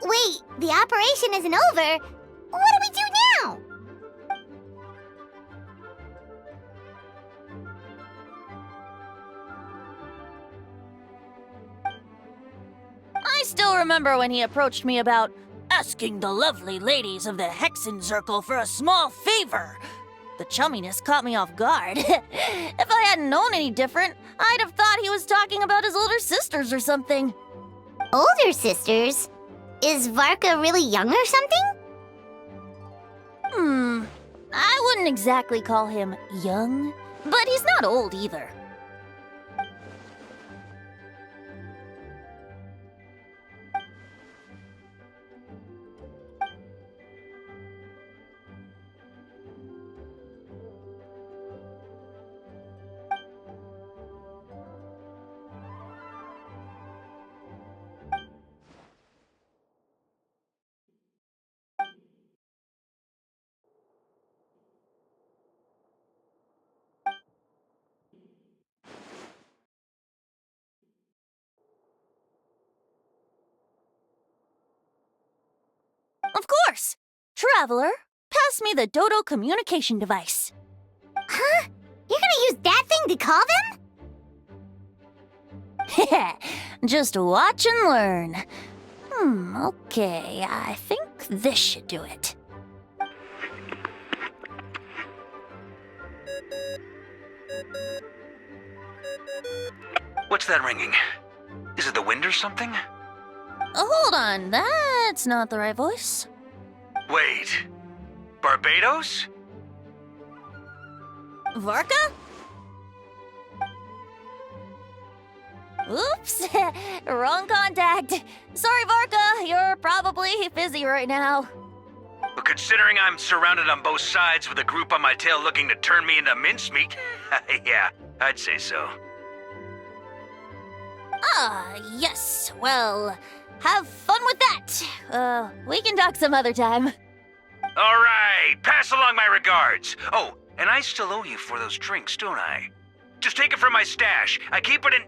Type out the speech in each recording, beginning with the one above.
Wait, the operation isn't over. What do we do now? I still remember when he approached me about asking the lovely ladies of the Hexen Circle for a small favor. The chumminess caught me off guard. If I hadn't known any different, I'd have thought he was talking about his older sisters or something. Older sisters? Is Varka really young or something? I wouldn't exactly call him young, but he's not old either. Of course! Traveler, pass me the Dodo communication device. Huh? You're gonna use that thing to call them? Just watch and learn. Okay, I think this should do it. What's that ringing? Is it the wind or something? Hold on, that's not the right voice. Wait. Barbados? Varka? Oops, wrong contact. Sorry, Varka, you're probably busy right now. But considering I'm surrounded on both sides with a group on my tail looking to turn me into mincemeat, yeah, I'd say so. Yes, well, have fun with that. We can talk some other time. All right, pass along my regards. Oh, and I still owe you for those drinks, don't I? Just take it from my stash. I keep it in...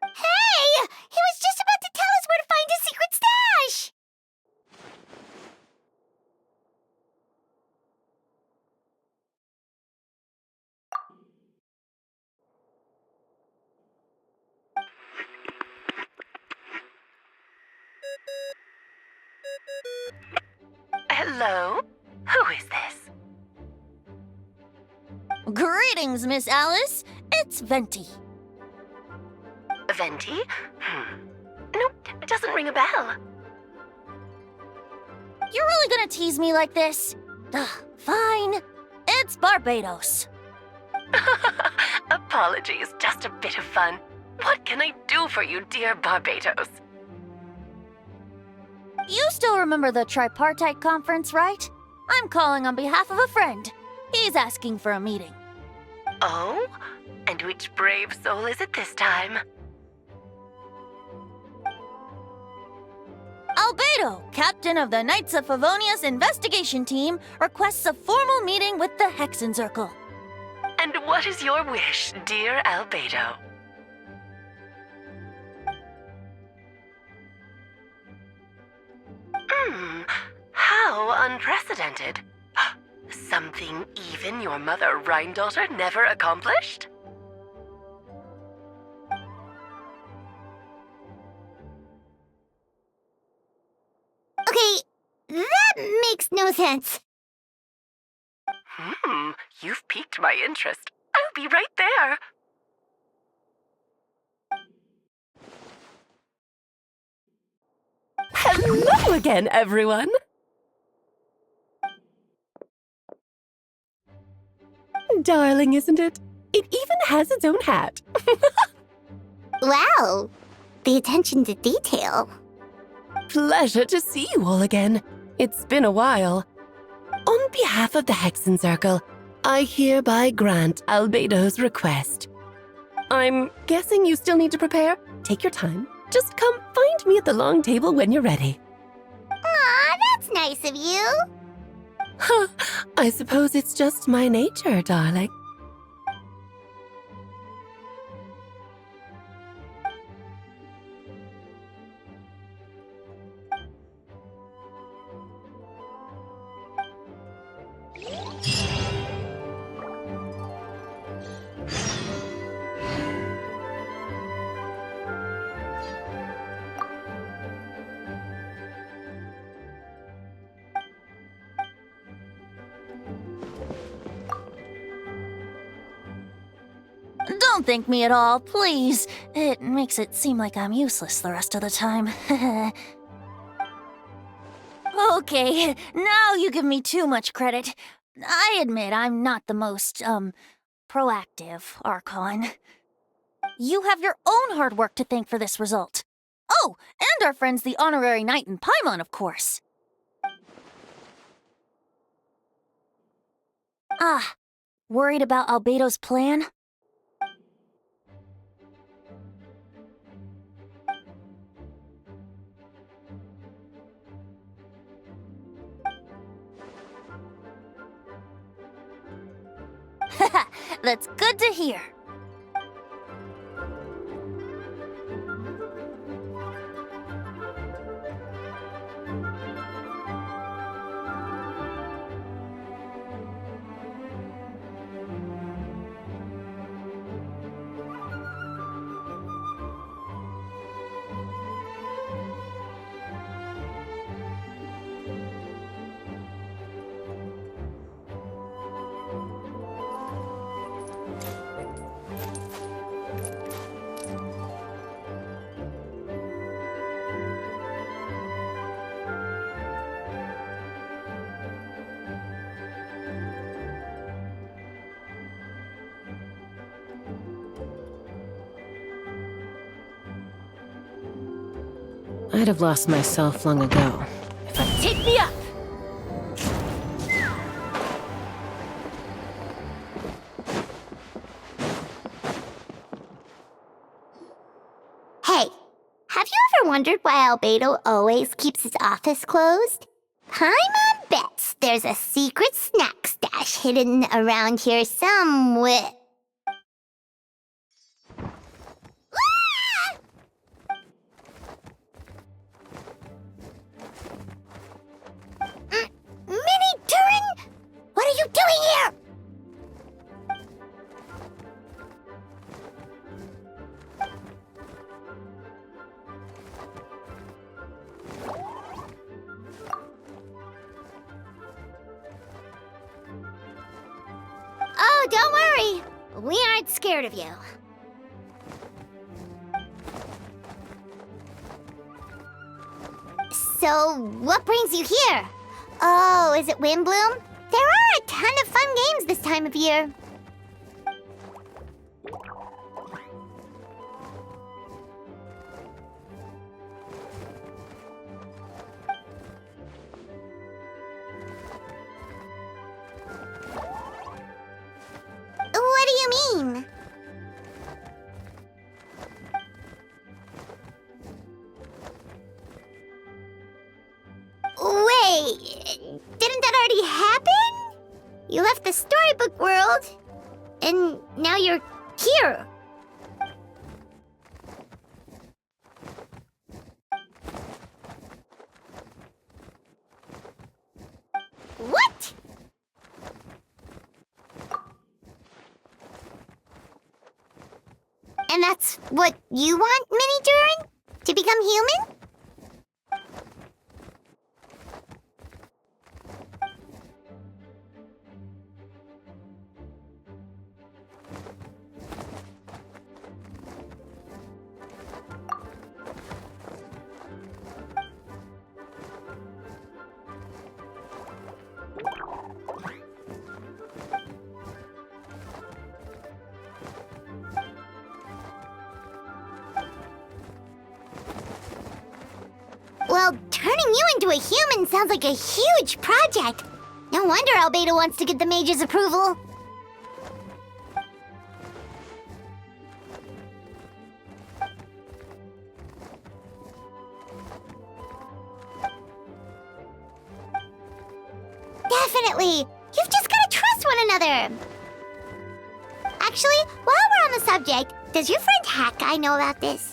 Hey! He was just about to tell us where to find his secret stash! Hello? Who is this? Greetings, Miss Alice. It's Venti. Venti? Nope, it doesn't ring a bell. You're really gonna tease me like this? Fine. It's Barbados. Apologies, just a bit of fun. What can I do for you, dear Barbados? You still remember the tripartite conference, right? I'm calling on behalf of a friend. He's asking for a meeting. Oh? And which brave soul is it this time? Albedo, captain of the Knights of Favonius investigation team, requests a formal meeting with the Hexen Circle. And what is your wish, dear Albedo? How unprecedented. Something even your mother Rhine-daughter never accomplished? Okay, that makes no sense. You've piqued my interest. I'll be right there. Hello again, everyone! Darling, isn't it? It even has its own hat. Wow, the attention to detail. Pleasure to see you all again. It's been a while. On behalf of the Hexen Circle, I hereby grant Albedo's request. I'm guessing you still need to prepare? Take your time. Just come find me at the long table when you're ready. Aw, that's nice of you. I suppose it's just my nature, darling. Don't thank me at all, please. It makes it seem like I'm useless the rest of the time. Okay, now you give me too much credit. I admit I'm not the most, proactive Archon. You have your own hard work to thank for this result. Oh, and our friends the Honorary Knight in Paimon, of course. Ah, worried about Albedo's plan? Haha, that's good to hear. I'd have lost myself long ago. If I Take me up! Hey, have you ever wondered why Albedo always keeps his office closed? Paimon bets there's a secret snack stash hidden around here somewhere. Ah! Mini Turing? What are you doing here? Oh, don't worry. We aren't scared of you. So, what brings you here? Oh, is it Windbloom? There are a ton of fun games this time of year. What do you mean? Wait, didn't that already happen? You left the storybook world, and now you're here. What? And that's what you want, Mini Durin? To become human? Well, turning you into a human sounds like a huge project. No wonder Albedo wants to get the mage's approval. Definitely. You've just got to trust one another. Actually, while we're on the subject, does your friend Hack know about this?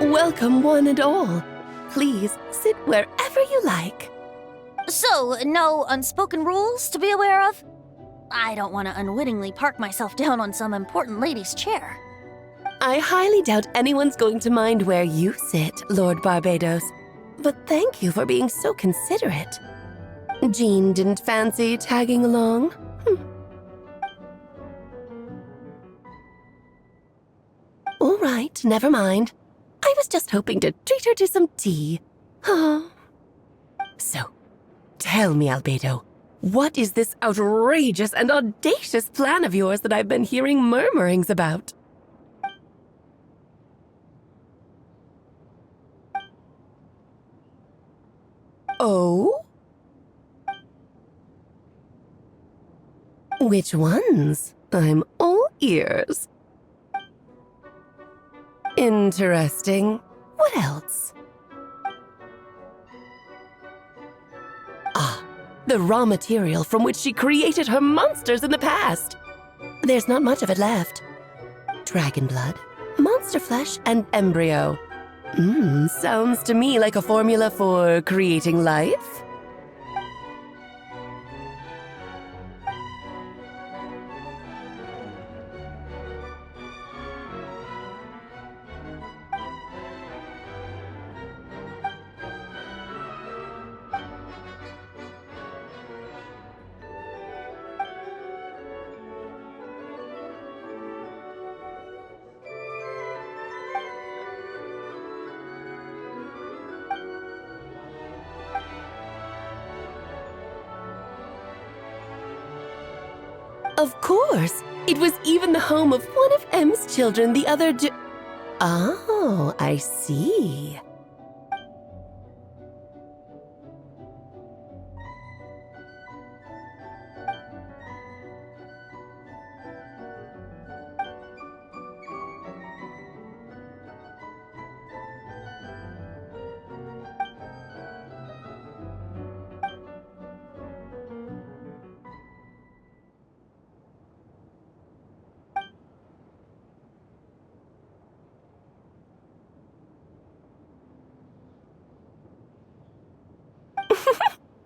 Welcome, one and all. Please sit wherever you like. So, no unspoken rules to be aware of? I don't want to unwittingly park myself down on some important lady's chair. I highly doubt anyone's going to mind where you sit, Lord Barbados. But thank you for being so considerate. Jean didn't fancy tagging along? All right, never mind. I was just hoping to treat her to some tea. Oh. So, tell me, Albedo, what is this outrageous and audacious plan of yours that I've been hearing murmurings about? Oh? Which ones? I'm all ears. Interesting. What else? Ah, the raw material from which she created her monsters in the past. There's not much of it left. Dragon blood, monster flesh, and embryo. Sounds to me like a formula for creating life. Of course! It was even the home of one of M's children the other day. Oh, I see.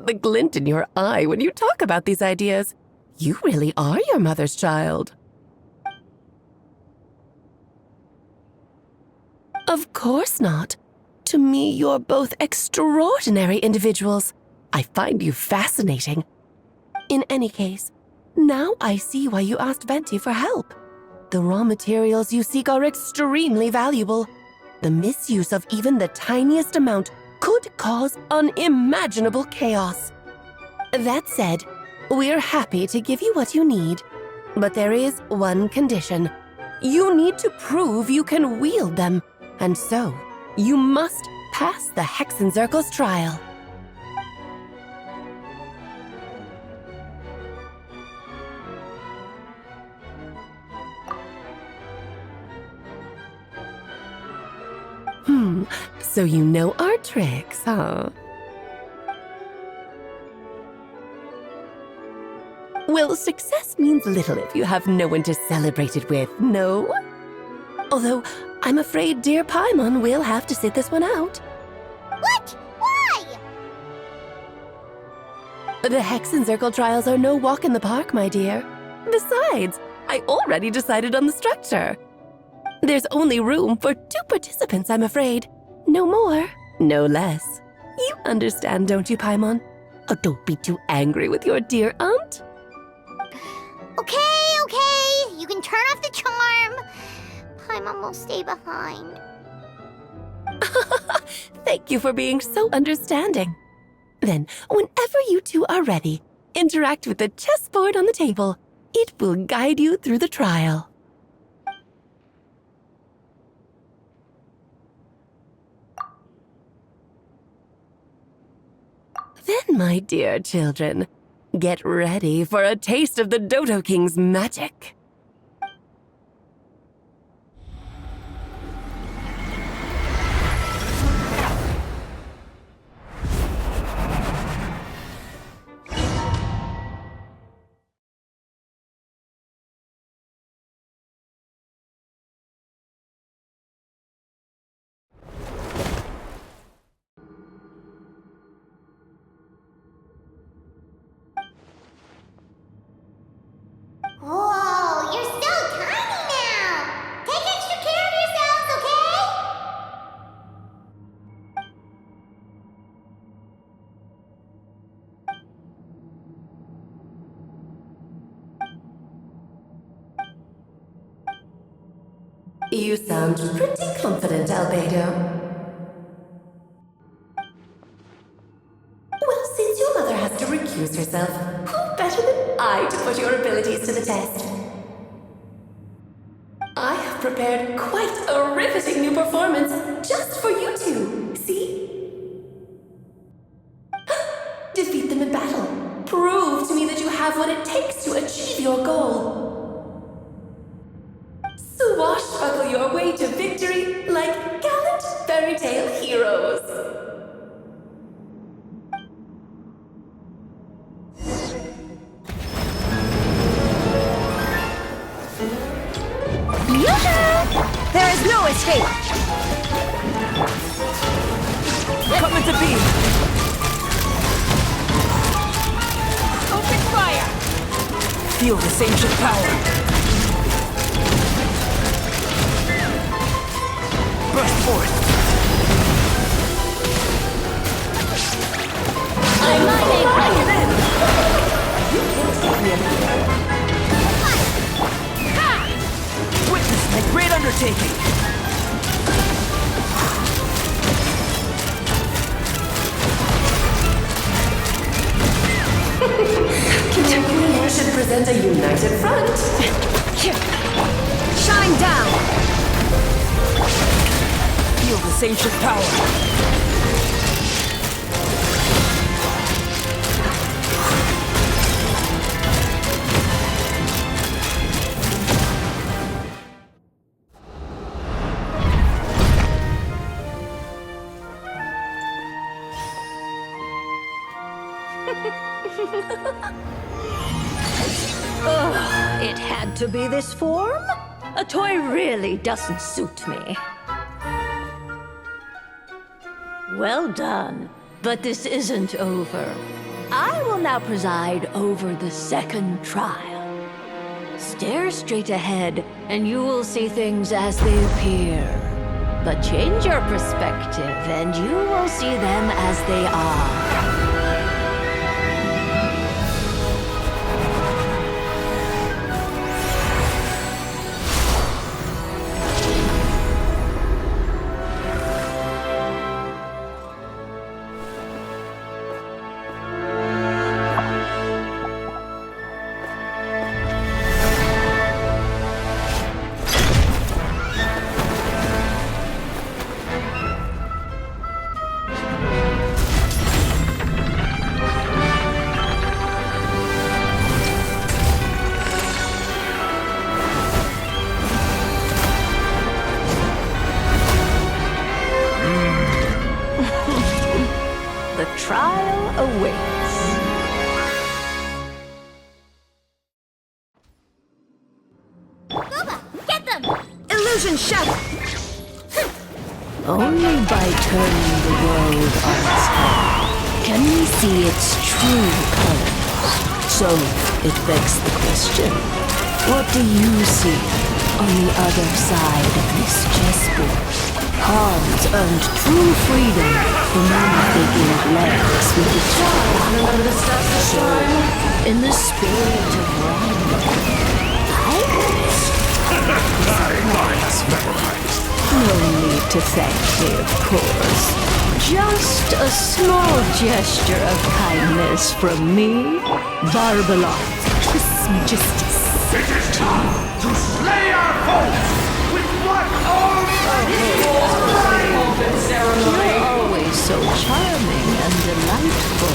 The glint in your eye when you talk about these ideas. You really are your mother's child. Of course not. To me, you're both extraordinary individuals. I find you fascinating. In any case, now I see why you asked Venti for help. The raw materials you seek are extremely valuable. The misuse of even the tiniest amount could cause unimaginable chaos. That said, we're happy to give you what you need. But there is one condition. You need to prove you can wield them, and so you must pass the Hexenzirkel's trial. So you know our tricks, huh? Well, success means little if you have no one to celebrate it with, no? Although, I'm afraid dear Paimon will have to sit this one out. What? Why? The Hexenzirkel trials are no walk in the park, my dear. Besides, I already decided on the structure. There's only room for 2 participants, I'm afraid. No more, no less. You understand, don't you, Paimon? Oh, don't be too angry with your dear aunt. Okay. You can turn off the charm. Paimon will stay behind. Thank you for being so understanding. Then, whenever you two are ready, interact with the chessboard on the table. It will guide you through the trial. Then, my dear children, get ready for a taste of the Dodo King's magic. You sound pretty confident, Albedo. Well, since your mother has to recuse herself, who better than I to put your abilities to the test? I have prepared quite a riveting new performance just for you two. See? Defeat them in battle. Prove to me that you have what it takes to achieve your goal. Swashbuckle your way to victory like gallant fairy tale heroes. There is no escape! Coming to be! Open fire! Feel this ancient power! Burst forth! I'm mining! You can't take me anywhere! Witness my great undertaking! We should present a united front. Shine down! Feel this ancient power! It had to be this form? A toy really doesn't suit me. Well done, but this isn't over. I will now preside over the second trial. Stare straight ahead, and you will see things as they appear. But change your perspective, and you will see them as they are. The trial awaits. Booba, get them! Illusion shattered! Only by turning the world on its head can we see its true colors. So, it begs the question, what do you see on the other side of this chessboard? Pawns earned true freedom the moment they gained legs with the child. So, in the spirit of wonder, no need to thank me, of course. Just a small gesture of kindness from me, Barbalon. Trismegistus. It is time to slay our foes with what all You're always so charming and delightful.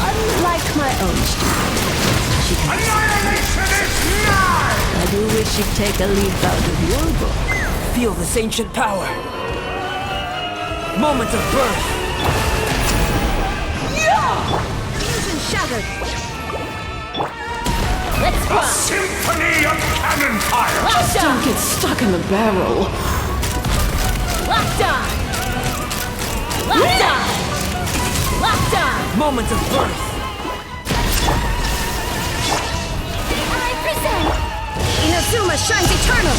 Unlike my own student. She can Annihilation is nigh! I do wish you'd take a leaf out of your book. Feel this ancient power! Moment of birth! Illusion shattered! Let's A symphony of cannon fire! Don't get stuck in the barrel. Locked on! Locked on! Locked on! Moment of birth! I present! Inazuma shines eternal!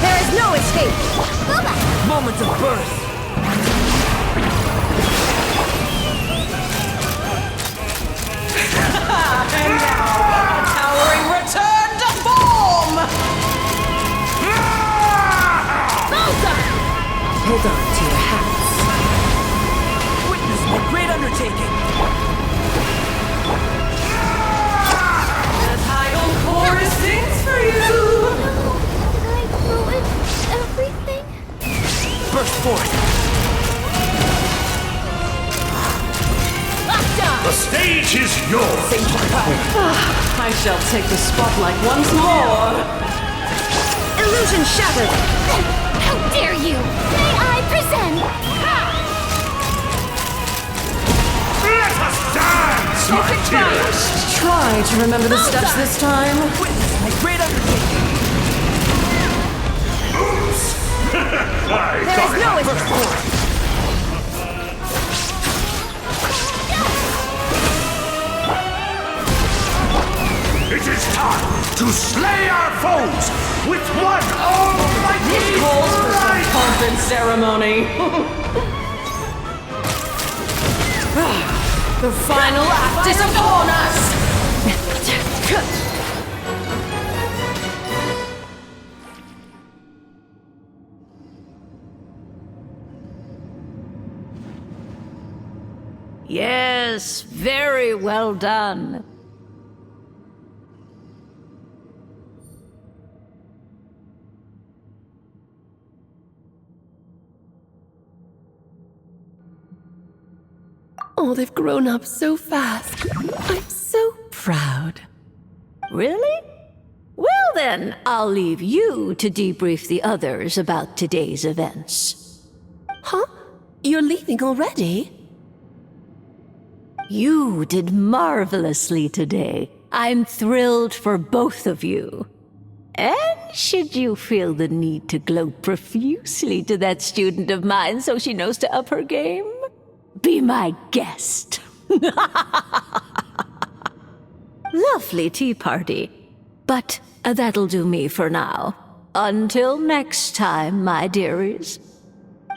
There is no escape! Booba! Moment of birth! I shall take the spotlight once more. Illusion shattered. How dare you! May I present? Let us dance, my dearest! Try to remember the steps this time. There is no escape. It is time to slay our foes with one almighty This calls for some pomp and ceremony. The final act is upon us! Yes, very well done. Oh, they've grown up so fast. I'm so proud. Really? Well then, I'll leave you to debrief the others about today's events. Huh? You're leaving already? You did marvelously today. I'm thrilled for both of you. And should you feel the need to gloat profusely to that student of mine so she knows to up her game, be my guest. Lovely tea party. But that'll do me for now. Until next time, my dearies.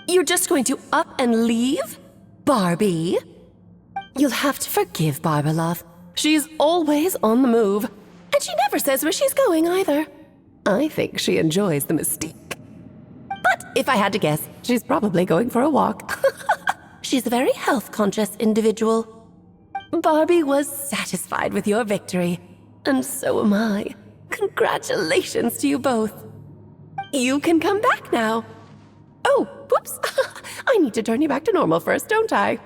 You're just going to up and leave? Barbie? You'll have to forgive Barbalov. She's always on the move. And she never says where she's going either. I think she enjoys the mystique. But if I had to guess, she's probably going for a walk. She's a very health-conscious individual. Barbie was satisfied with your victory. And so am I. Congratulations to you both. You can come back now. Oh, whoops. I need to turn you back to normal first, don't I?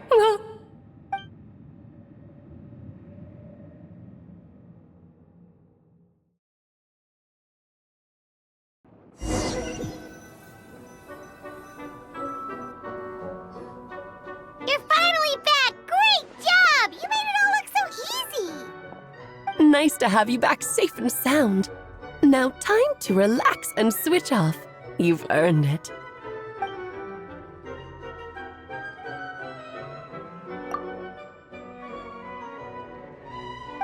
You're finally back! Great job! You made it all look so easy! Nice to have you back safe and sound. Now time to relax and switch off. You've earned it.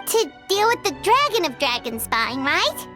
To deal with the dragon of Dragonspine, right?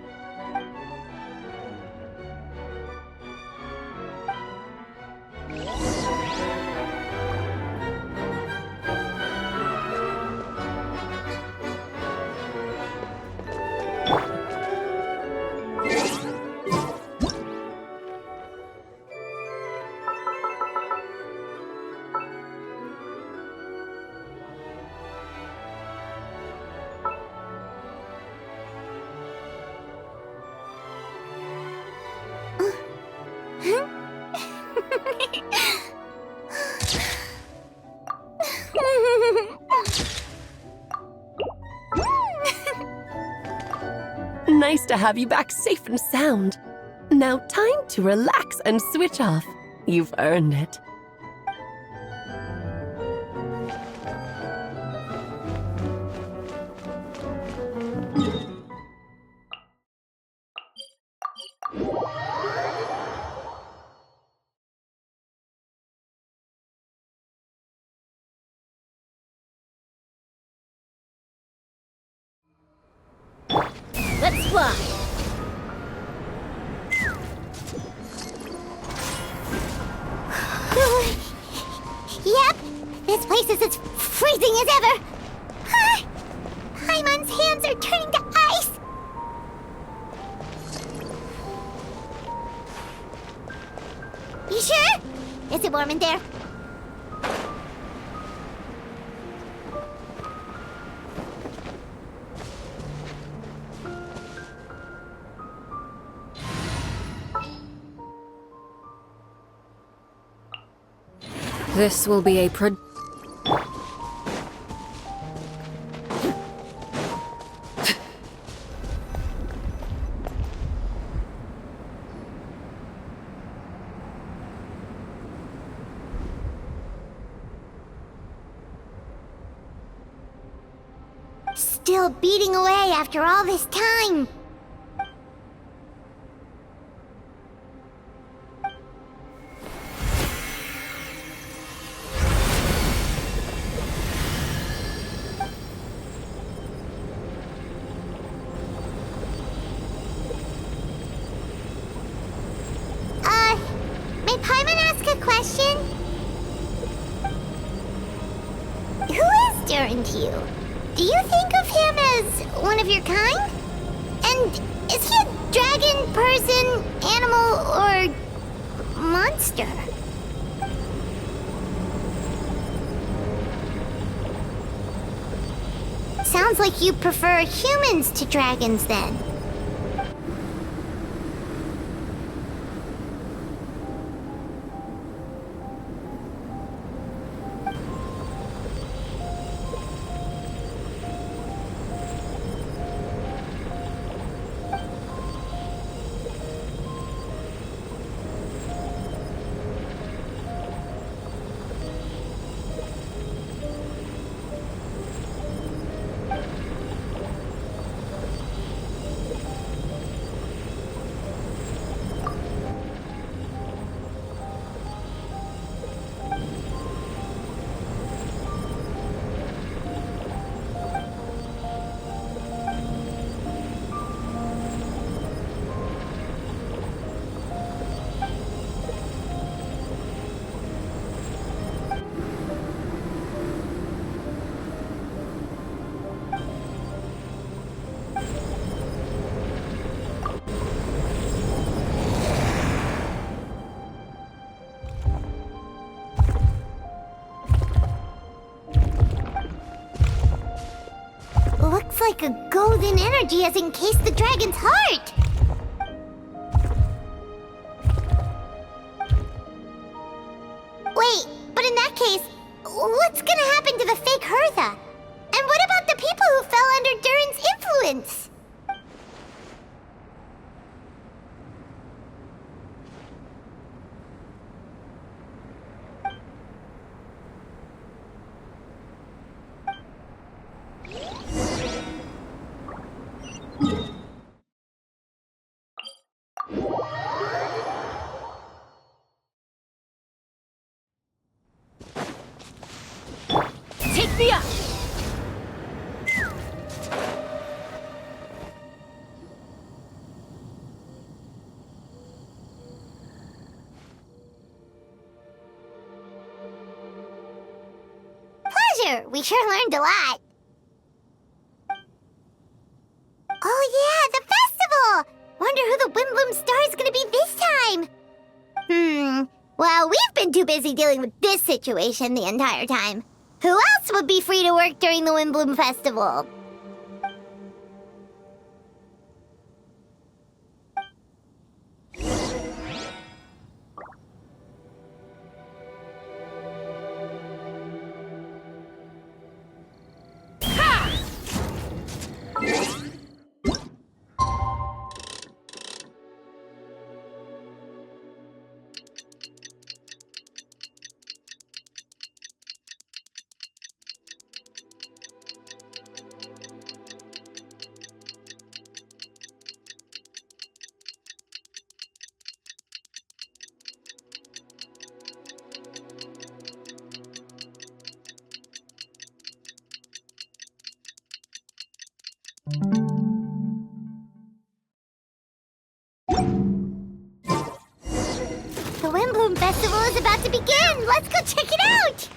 Nice to have you back safe and sound. Now time to relax and switch off. You've earned it. Let's fly! Yep, this place is as freezing as ever. Paimon's hands are turning to ice. You sure? Is it warm in there? This will be a still beating away after all this time. May Paimon ask a question? Who is Durin to you? Do you think of him as one of your kind? And is he a dragon, person, animal, or monster? Sounds like you prefer humans to dragons then. Looks like a golden energy has encased the dragon's heart! Wait, but in that case, what's gonna happen to the fake Hertha? And what about the people who fell under Durin's influence? Take me up! Pleasure! We sure learned a lot. Oh yeah, the festival! Wonder who the Wimbloom Star is gonna be this time. Well, we've been too busy dealing with this situation the entire time. Who else would be free to work during the Wimbloom Festival? The Wimbloom Festival is about to begin! Let's go check it out!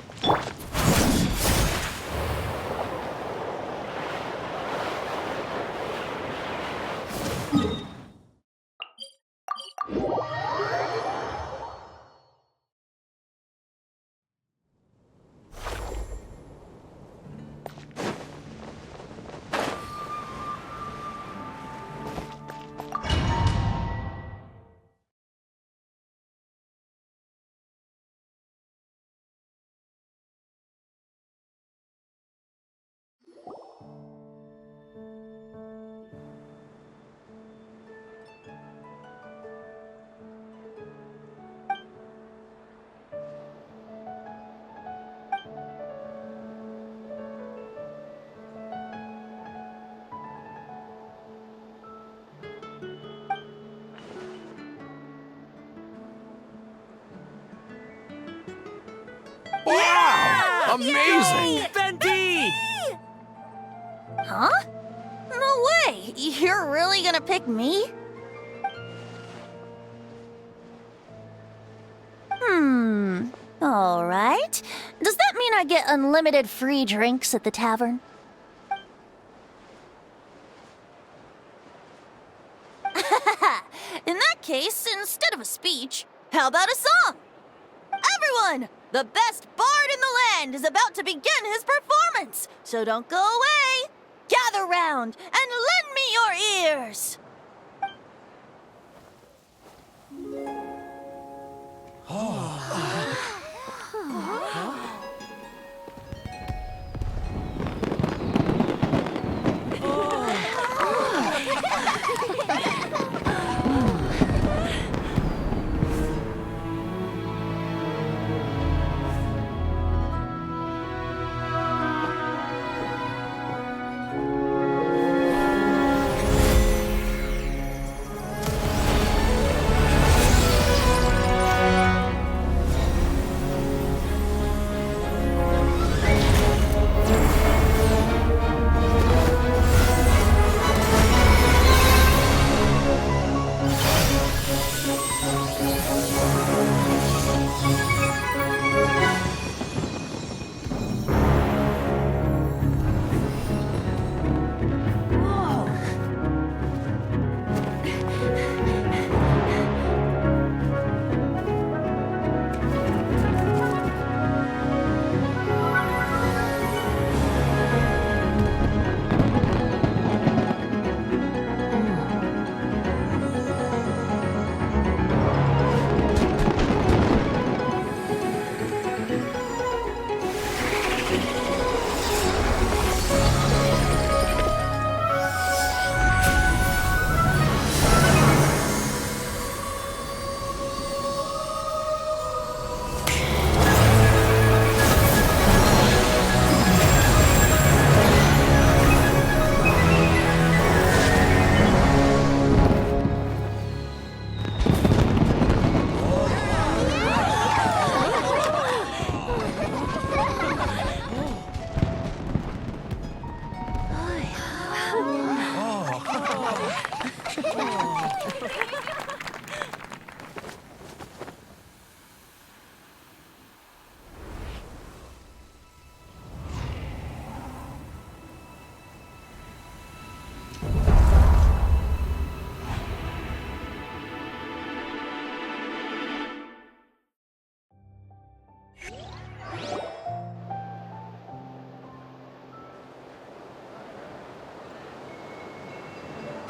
Amazing! Venti! Huh? No way! You're really gonna pick me? Alright. Does that mean I get unlimited free drinks at the tavern? In that case, instead of a speech, how about a song? Everyone! The best bard in the land is about to begin his performance, so don't go away! Gather round and lend me your ears!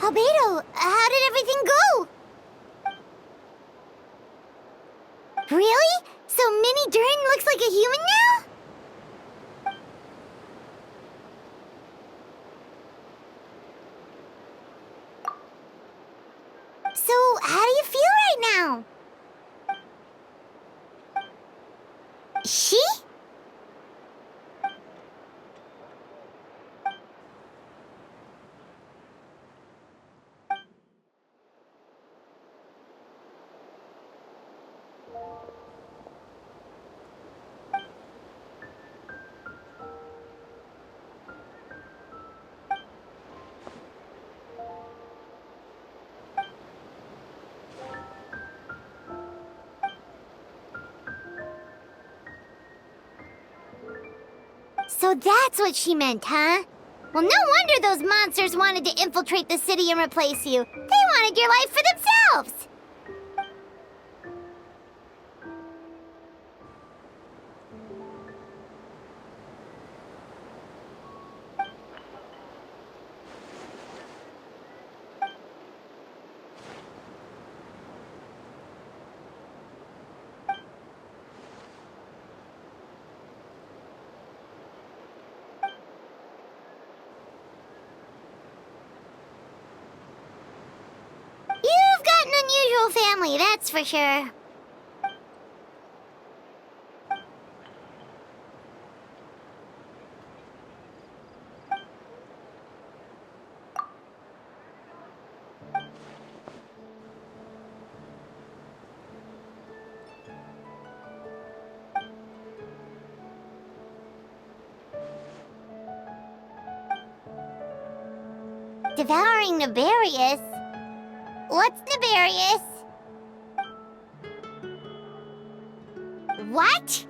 Albedo, how did everything go? Really? So Mini Durin looks like a human now? So, how do you feel right now? She? So that's what she meant, huh? Well, no wonder those monsters wanted to infiltrate the city and replace you. They wanted your life for themselves! You've got an unusual family, that's for sure. Devouring Nefarious? What's Nefarious? What?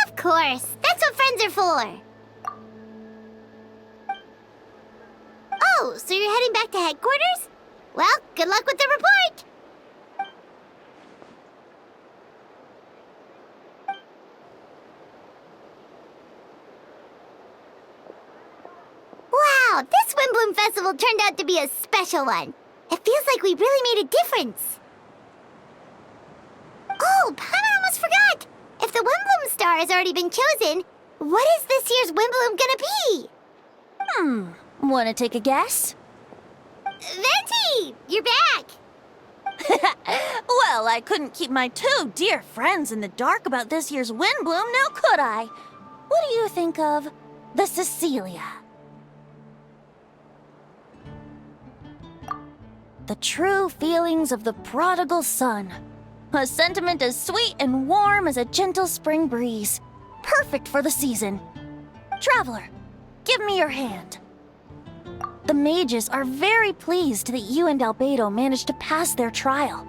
Of course, that's what friends are for. Oh, so you're heading back to headquarters? Well, good luck with the report. Wow, this Windbloom Festival turned out to be a special one. It feels like we really made a difference. Oh, I almost forgot. If the Windbloom star has already been chosen, what is this year's Windbloom gonna be? Wanna take a guess? Venti, you're back. Well, I couldn't keep my two dear friends in the dark about this year's Windbloom, now could I? What do you think of the Cecilia? The true feelings of the prodigal son. A sentiment as sweet and warm as a gentle spring breeze. Perfect for the season. Traveler, give me your hand. The mages are very pleased that you and Albedo managed to pass their trial.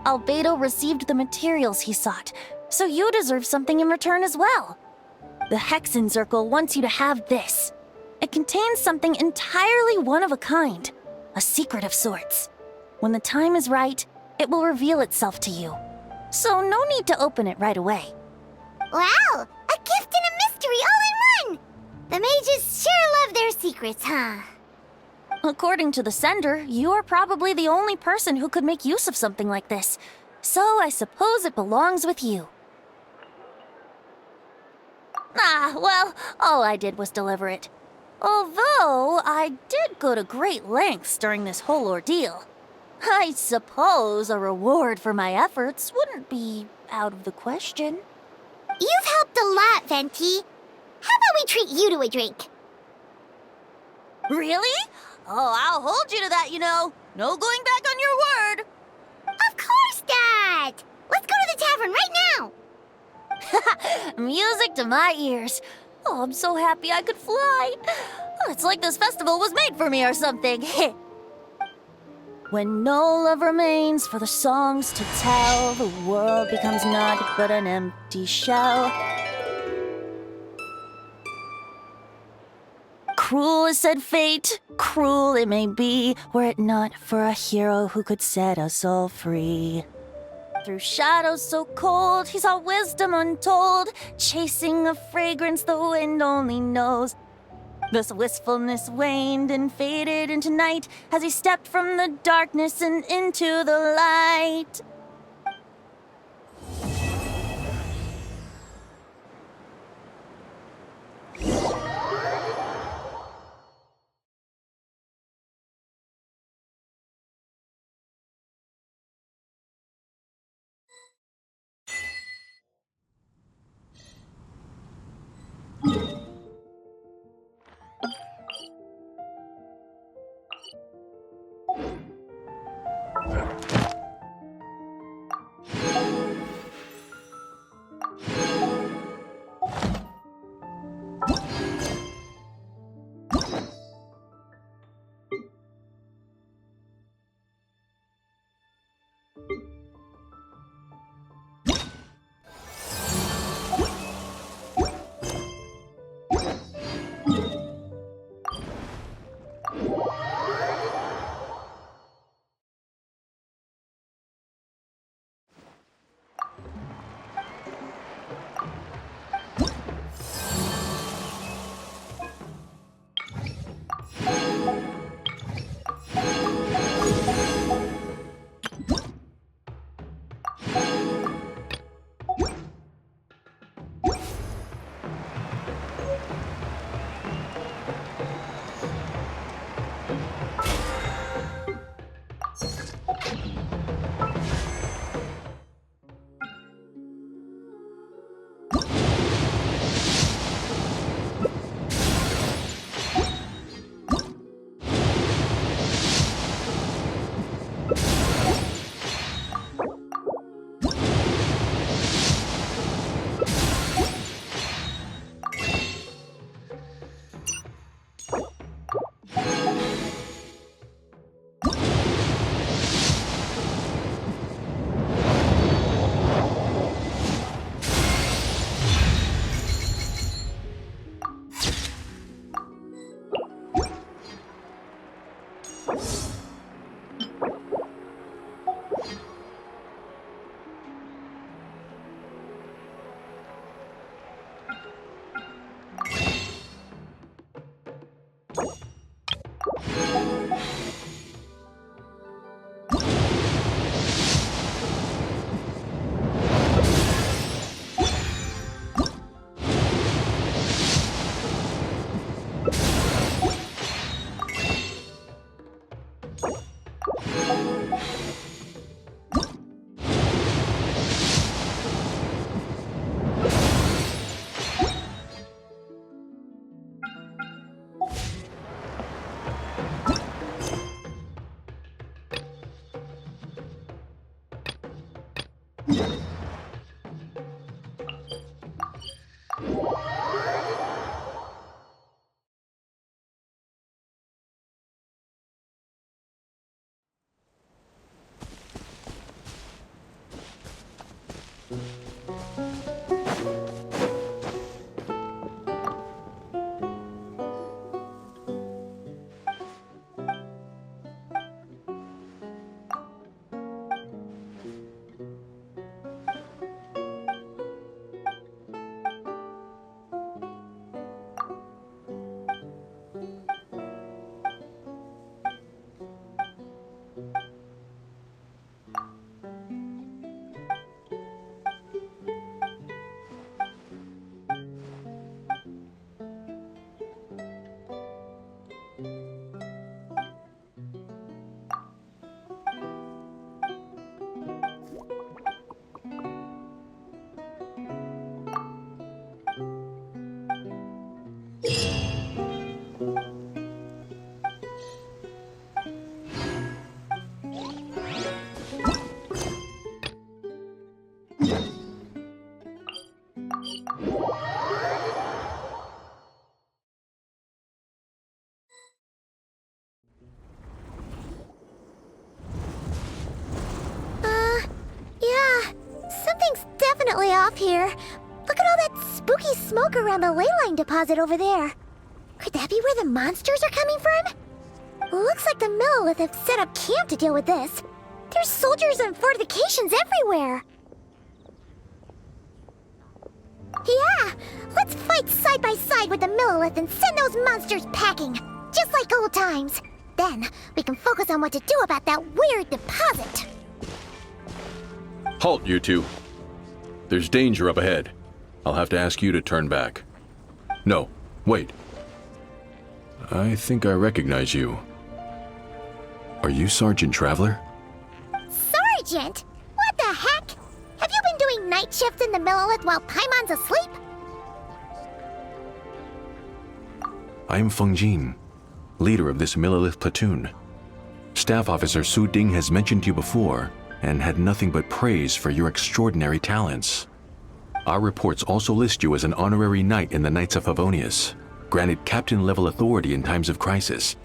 Albedo received the materials he sought, so you deserve something in return as well. The Hexen Circle wants you to have this. It contains something entirely one of a kind, a secret of sorts. When the time is right, it will reveal itself to you. So no need to open it right away. Wow, a gift and a mystery all in one. The mages sure love their secrets, huh? According to the sender, you are probably the only person who could make use of something like this. So I suppose it belongs with you. Well, all I did was deliver it. Although I did go to great lengths during this whole ordeal. I suppose a reward for my efforts wouldn't be out of the question. You've helped a lot, Venti. How about we treat you to a drink? Really? Oh, I'll hold you to that, you know. No going back on your word. Of course not! Let's go to the tavern right now! Music to my ears. Oh, I'm so happy I could fly. It's like this festival was made for me or something. When no love remains for the songs to tell, the world becomes naught but an empty shell. Cruel is said fate, cruel it may be, were it not for a hero who could set us all free. Through shadows so cold, he saw wisdom untold, chasing a fragrance the wind only knows. This wistfulness waned and faded into night as he stepped from the darkness and into the light. Yeah, something's definitely off here. Look at all that spooky smoke around the ley line deposit over there. Could that be where the monsters are coming from? Looks like the Millelith have set up camp to deal with this. There's soldiers and fortifications everywhere. Yeah, let's fight side by side with the Millelith and send those monsters packing, just like old times. Then we can focus on what to do about that weird deposit. Halt, you two. There's danger up ahead. I'll have to ask you to turn back. No, wait. I think I recognize you. Are you Sergeant Traveler? Sergeant? What the heck? Have you been doing night shifts in the Millelith while Paimon's asleep? I am Feng Jin, leader of this Millelith platoon. Staff Officer Su Ding has mentioned you before and had nothing but praise for your extraordinary talents. Our reports also list you as an honorary knight in the Knights of Favonius, granted captain-level authority in times of crisis.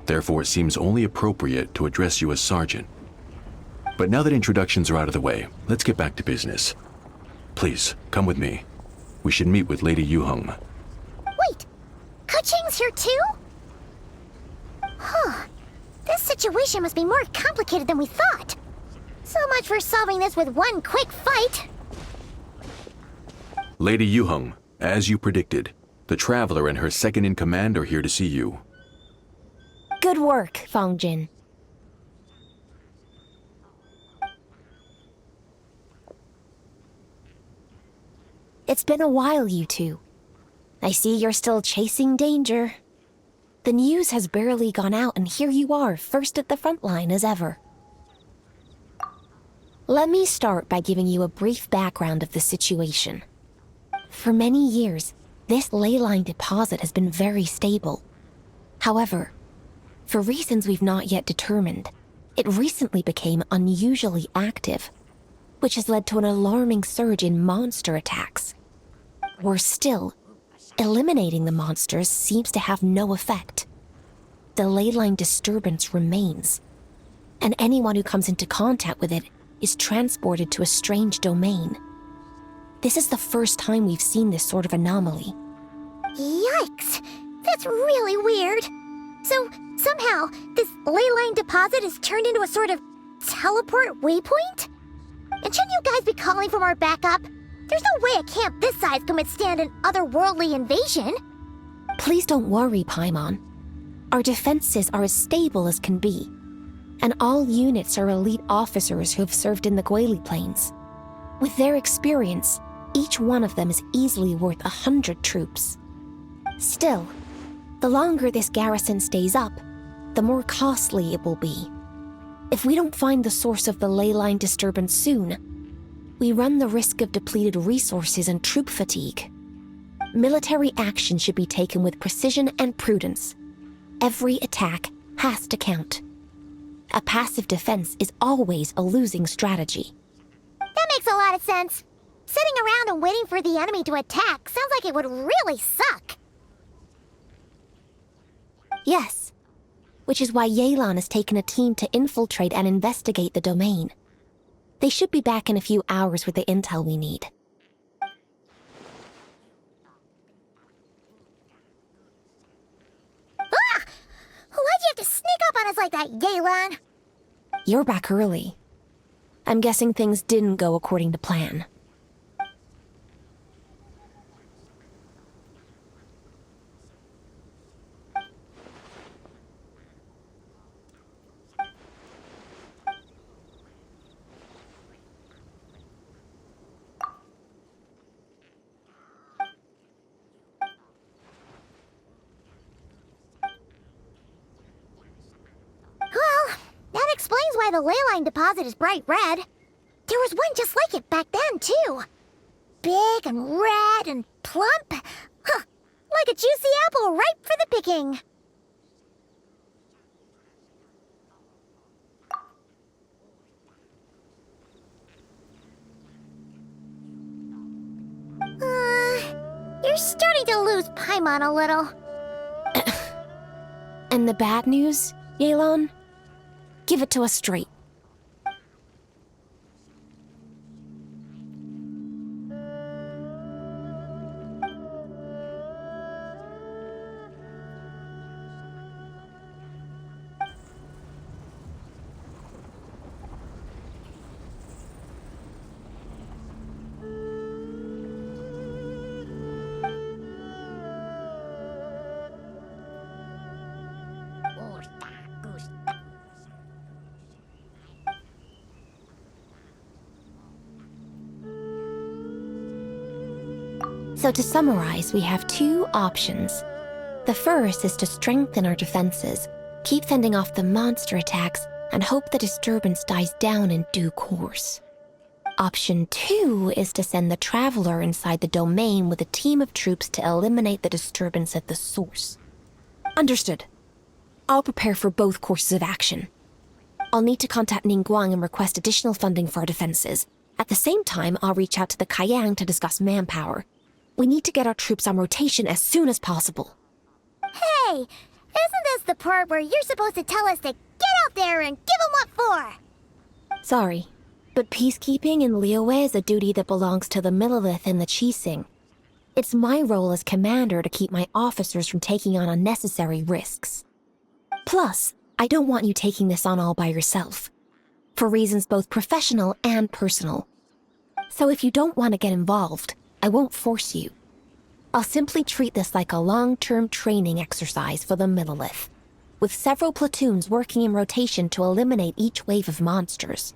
Therefore, it seems only appropriate to address you as Sergeant. But now that introductions are out of the way, let's get back to business. Please, come with me. We should meet with Lady Yuheng. Wait, Kuching's here too? Huh. This situation must be more complicated than we thought. So much for solving this with one quick fight. Lady Yuheng, as you predicted, the Traveler and her second-in-command are here to see you. Good work, Feng Jin. It's been a while, you two. I see you're still chasing danger. The news has barely gone out, and here you are, first at the front line as ever. Let me start by giving you a brief background of the situation. For many years, this ley line deposit has been very stable. However, for reasons we've not yet determined, it recently became unusually active, which has led to an alarming surge in monster attacks. Worse still, eliminating the monsters seems to have no effect. The ley line disturbance remains, and anyone who comes into contact with it is transported to a strange domain. This is the first time we've seen this sort of anomaly. Yikes! That's really weird. So, somehow, this ley line deposit is turned into a sort of teleport waypoint? And shouldn't you guys be calling for more backup? There's no way a camp this size can withstand an otherworldly invasion. Please don't worry, Paimon. Our defenses are as stable as can be, and all units are elite officers who have served in the Guili Plains. With their experience, each one of them is easily worth 100 troops. Still, the longer this garrison stays up, the more costly it will be. If we don't find the source of the ley line disturbance soon, we run the risk of depleted resources and troop fatigue. Military action should be taken with precision and prudence. Every attack has to count. A passive defense is always a losing strategy. That makes a lot of sense. Sitting around and waiting for the enemy to attack sounds like it would really suck. Yes, which is why Yelan has taken a team to infiltrate and investigate the domain. They should be back in a few hours with the intel we need. Ah! Why'd you have to sneak up on us like that, Yelan? You're back early. I'm guessing things didn't go according to plan. Well, that explains why the ley line deposit is bright red. There was one just like it back then, too. Big and red and plump. Huh, like a juicy apple ripe for the picking. You're starting to lose Paimon a little. And the bad news, Yelan? Give it to us straight. So to summarize, we have two options. The first is to strengthen our defenses, keep fending off the monster attacks, and hope the disturbance dies down in due course. Option 2 is to send the Traveler inside the domain with a team of troops to eliminate the disturbance at the source. Understood. I'll prepare for both courses of action. I'll need to contact Ningguang and request additional funding for our defenses. At the same time, I'll reach out to the Kayang to discuss manpower. We need to get our troops on rotation as soon as possible. Hey, isn't this the part where you're supposed to tell us to get out there and give 'em what for? Sorry, but peacekeeping in Liyue is a duty that belongs to the Millelith and the Qixing. It's my role as commander to keep my officers from taking on unnecessary risks. Plus, I don't want you taking this on all by yourself, for reasons both professional and personal. So if you don't want to get involved, I won't force you. I'll simply treat this like a long-term training exercise for the Millelith, with several platoons working in rotation to eliminate each wave of monsters.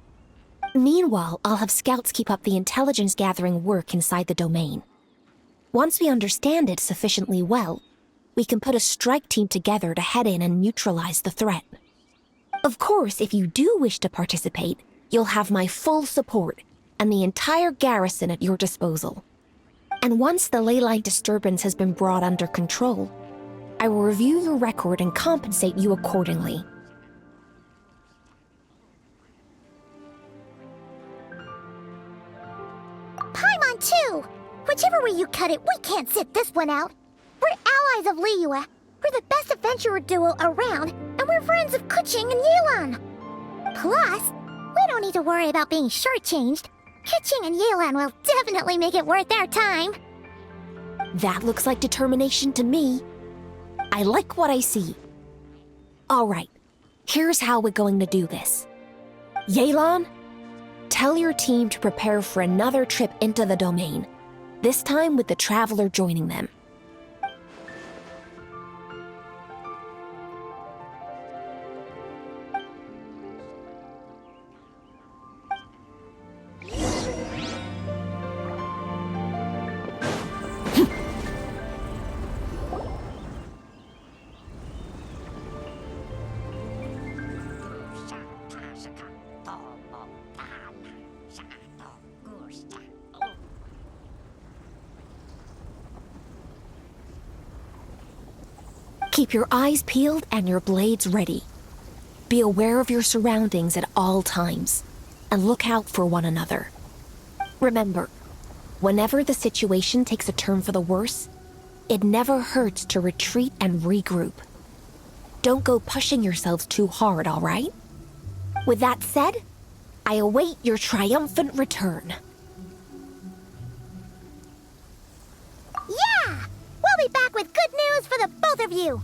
Meanwhile, I'll have scouts keep up the intelligence-gathering work inside the domain. Once we understand it sufficiently well, we can put a strike team together to head in and neutralize the threat. Of course, if you do wish to participate, you'll have my full support and the entire garrison at your disposal. And once the ley line disturbance has been brought under control, I will review your record and compensate you accordingly. Paimon too! Whichever way you cut it, we can't sit this one out. We're allies of Liyue. We're the best adventurer duo around, and we're friends of Keqing and Yelan. Plus, we don't need to worry about being shortchanged. Keqing and Yelan will definitely make it worth their time. That looks like determination to me. I like what I see. All right, here's how we're going to do this. Yelan, tell your team to prepare for another trip into the domain, this time with the Traveler joining them. Keep your eyes peeled and your blades ready. Be aware of your surroundings at all times, and look out for one another. Remember, whenever the situation takes a turn for the worse, it never hurts to retreat and regroup. Don't go pushing yourselves too hard, all right? With that said, I await your triumphant return. Yeah! We'll be back with good news for the both of you!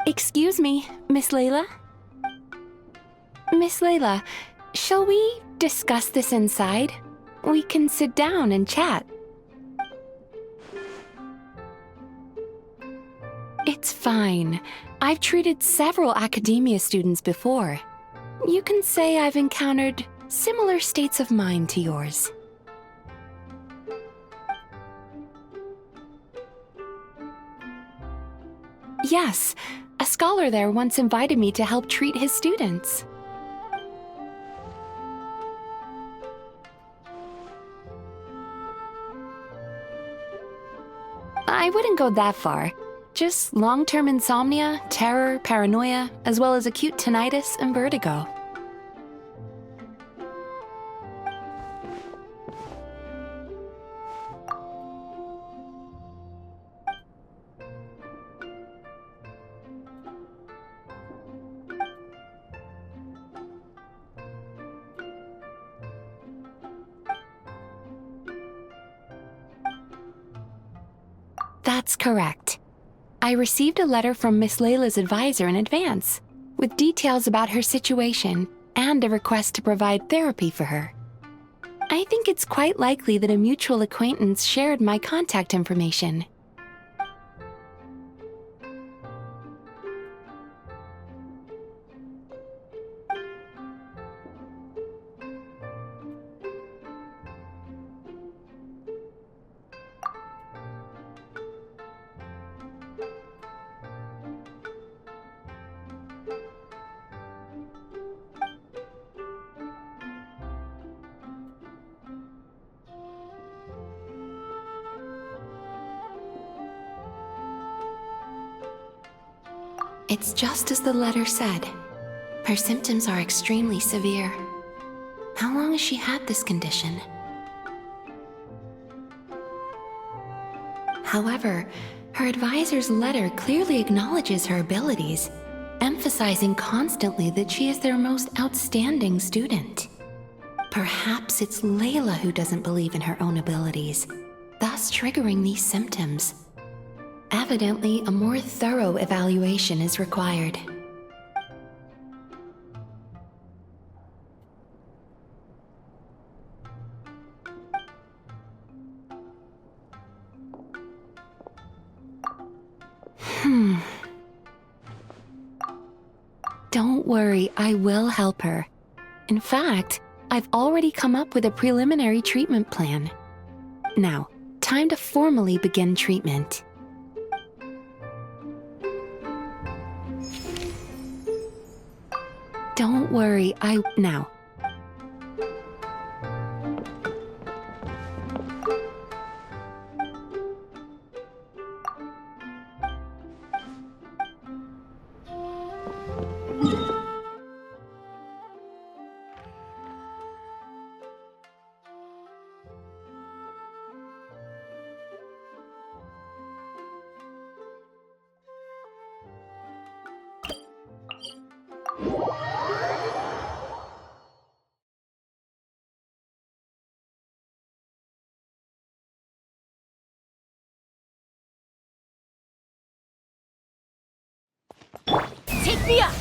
Excuse me, Miss Layla? Miss Layla, shall we discuss this inside? We can sit down and chat. It's fine. I've treated several academia students before. You can say I've encountered similar states of mind to yours. Yes, a scholar there once invited me to help treat his students. I wouldn't go that far. Just long-term insomnia, terror, paranoia, as well as acute tinnitus and vertigo. That's correct. I received a letter from Miss Layla's advisor in advance, with details about her situation and a request to provide therapy for her. I think it's quite likely that a mutual acquaintance shared my contact information. It's just as the letter said. Her symptoms are extremely severe. How long has she had this condition? However, her advisor's letter clearly acknowledges her abilities, emphasizing constantly that she is their most outstanding student. Perhaps it's Layla who doesn't believe in her own abilities, thus triggering these symptoms. Evidently, a more thorough evaluation is required. Don't worry, I will help her. In fact, I've already come up with a preliminary treatment plan. Now, time to formally begin treatment. Don't worry, now. Take me up!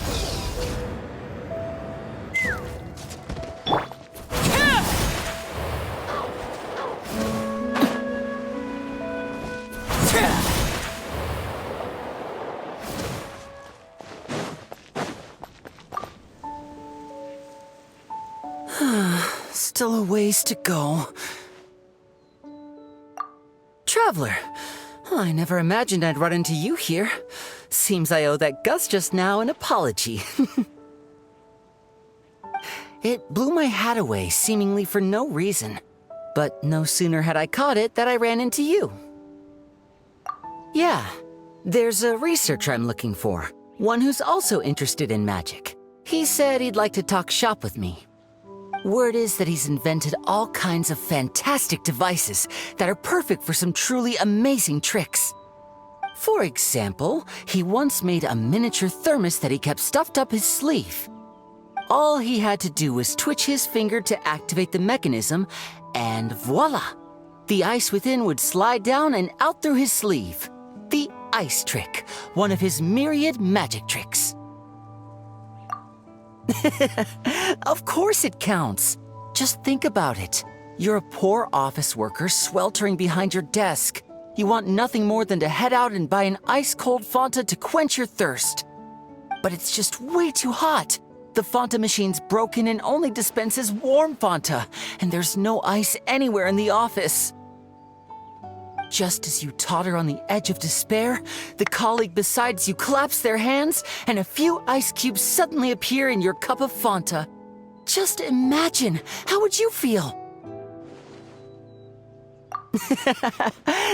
Still a ways to go. Traveler, I never imagined I'd run into you here. Seems I owe that Gus just now an apology. It blew my hat away, seemingly for no reason. But no sooner had I caught it that I ran into you. Yeah, there's a researcher I'm looking for. One who's also interested in magic. He said he'd like to talk shop with me. Word is that he's invented all kinds of fantastic devices that are perfect for some truly amazing tricks. For example, he once made a miniature thermos that he kept stuffed up his sleeve. All he had to do was twitch his finger to activate the mechanism, and voila! The ice within would slide down and out through his sleeve. The ice trick, one of his myriad magic tricks. Of course it counts. Just think about it. You're a poor office worker sweltering behind your desk. You want nothing more than to head out and buy an ice-cold Fanta to quench your thirst. But it's just way too hot. The Fanta machine's broken and only dispenses warm Fanta, and there's no ice anywhere in the office. Just as you totter on the edge of despair, the colleague beside you claps their hands, and a few ice cubes suddenly appear in your cup of Fanta. Just imagine, how would you feel?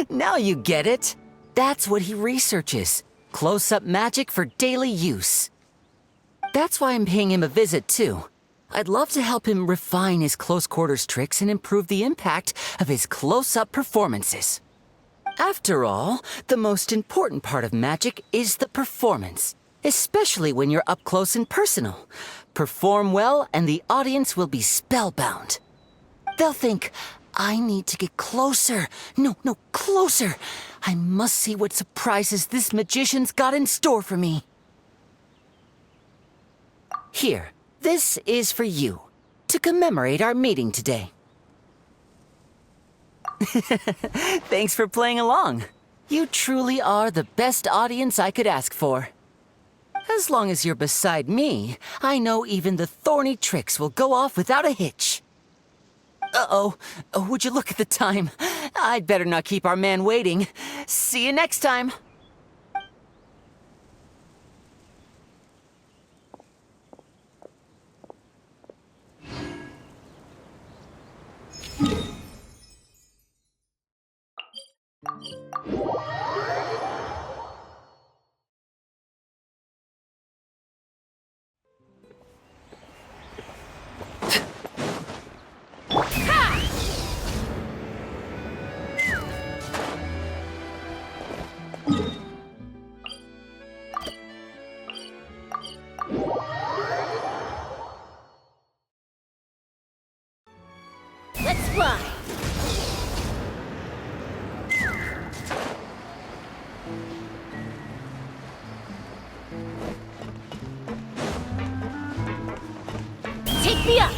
Now you get it. That's what he researches. Close-up magic for daily use. That's why I'm paying him a visit, too. I'd love to help him refine his close-quarters tricks and improve the impact of his close-up performances. After all, the most important part of magic is the performance, especially when you're up close and personal. Perform well and the audience will be spellbound. They'll think, I need to get closer. No, closer. I must see what surprises this magician's got in store for me. Here, this is for you, to commemorate our meeting today. Thanks for playing along. You truly are the best audience I could ask for. As long as you're beside me, I know even the thorny tricks will go off without a hitch. Uh-oh. Would you look at the time? I'd better not keep our man waiting. See you next time. Let's fly! Take me up!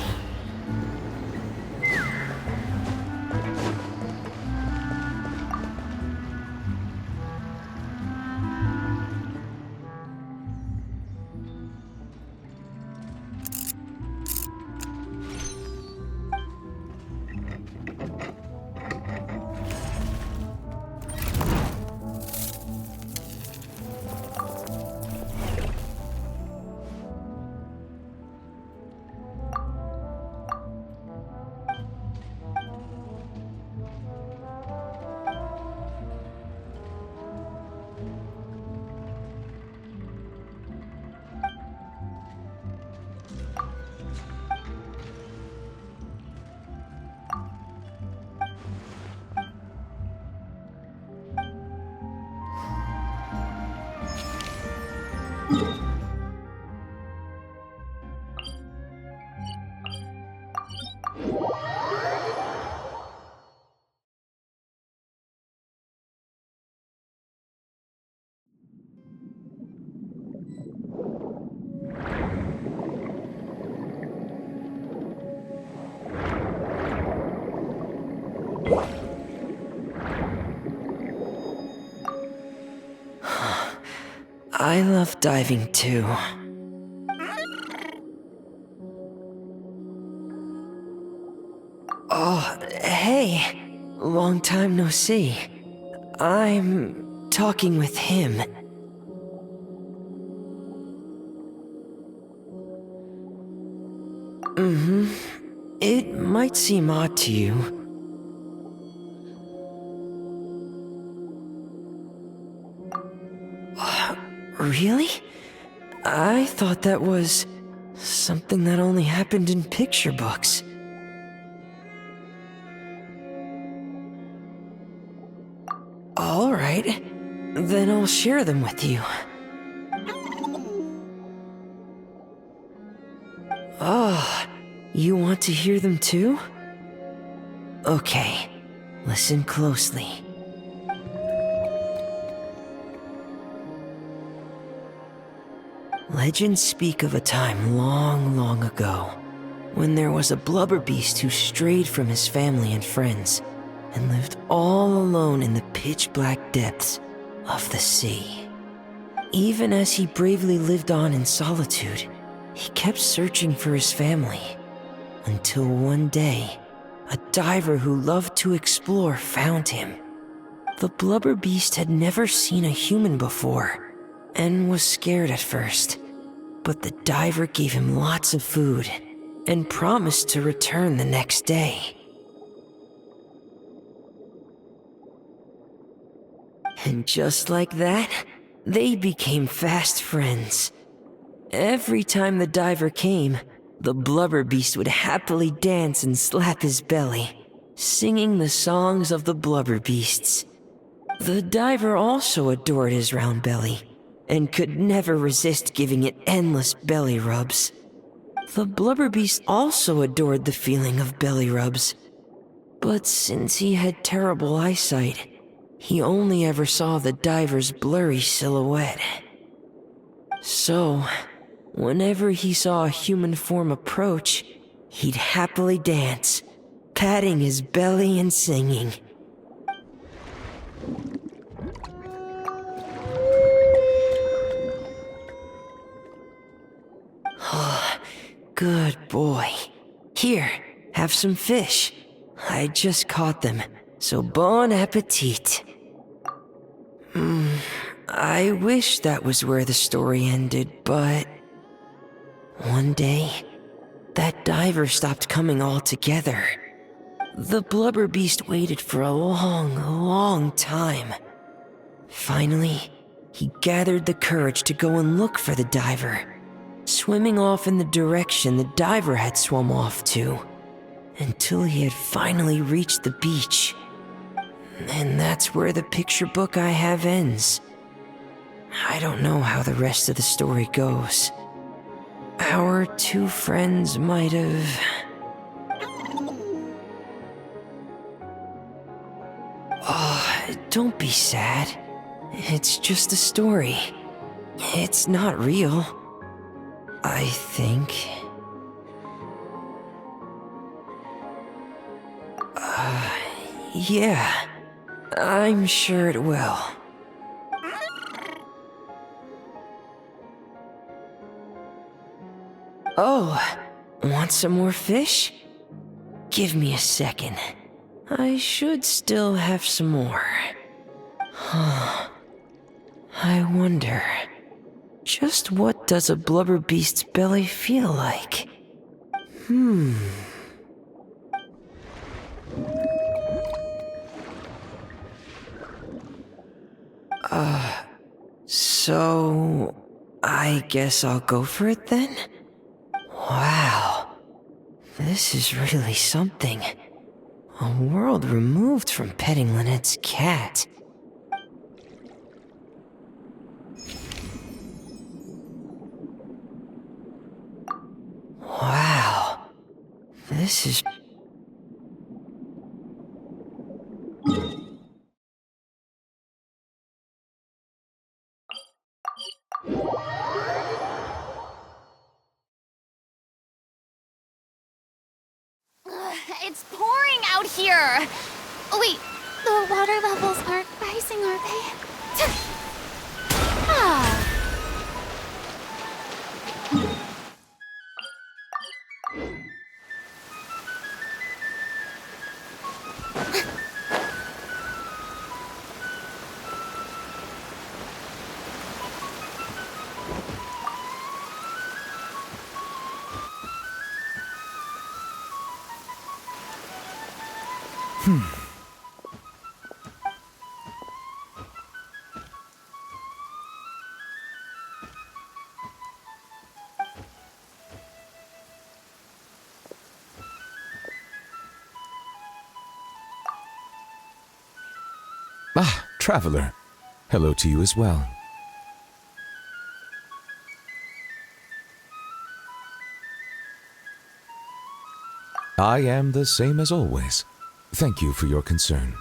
I love diving too. Oh, hey. Long time no see. I'm talking with him. Mm-hmm. It might seem odd to you. Really? I thought that was something that only happened in picture books. All right, then I'll share them with you. Oh, you want to hear them too? Okay, listen closely. Legends speak of a time long, long ago, when there was a blubber beast who strayed from his family and friends, and lived all alone in the pitch-black depths of the sea. Even as he bravely lived on in solitude, he kept searching for his family, until one day, a diver who loved to explore found him. The blubber beast had never seen a human before, and was scared at first, but the diver gave him lots of food, and promised to return the next day. And just like that, they became fast friends. Every time the diver came, the blubber beast would happily dance and slap his belly, singing the songs of the blubber beasts. The diver also adored his round belly, and could never resist giving it endless belly rubs. The blubber beast also adored the feeling of belly rubs, but since he had terrible eyesight, he only ever saw the diver's blurry silhouette. So, whenever he saw a human form approach, he'd happily dance, patting his belly and singing. Oh, good boy. Here, have some fish. I just caught them, so bon appetit. I wish that was where the story ended, but... one day, that diver stopped coming altogether. The blubber beast waited for a long, long time. Finally, he gathered the courage to go and look for the diver, swimming off in the direction the diver had swum off to, until he had finally reached the beach. And that's where the picture book I have ends. I don't know how the rest of the story goes. Our two friends might have... Oh, don't be sad. It's just a story. It's not real. I think... yeah. I'm sure it will. Oh, want some more fish? Give me a second. I should still have some more. I wonder, just what does a blubber beast's belly feel like? So... I guess I'll go for it then? Wow. This is really something. A world removed from petting Lynette's cat. Wow. This is here. Oh, wait, the water levels aren't rising, are they? Ah. Ah, traveler. Hello to you as well. I am the same as always. Thank you for your concern.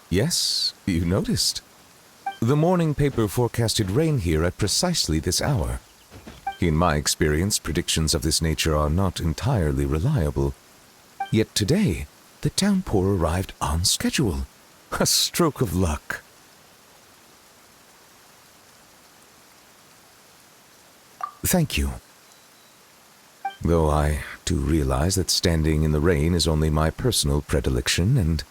Yes, you noticed. The morning paper forecasted rain here at precisely this hour. In my experience, predictions of this nature are not entirely reliable. Yet today, the downpour arrived on schedule. A stroke of luck. Thank you. Though I do realize that standing in the rain is only my personal predilection, and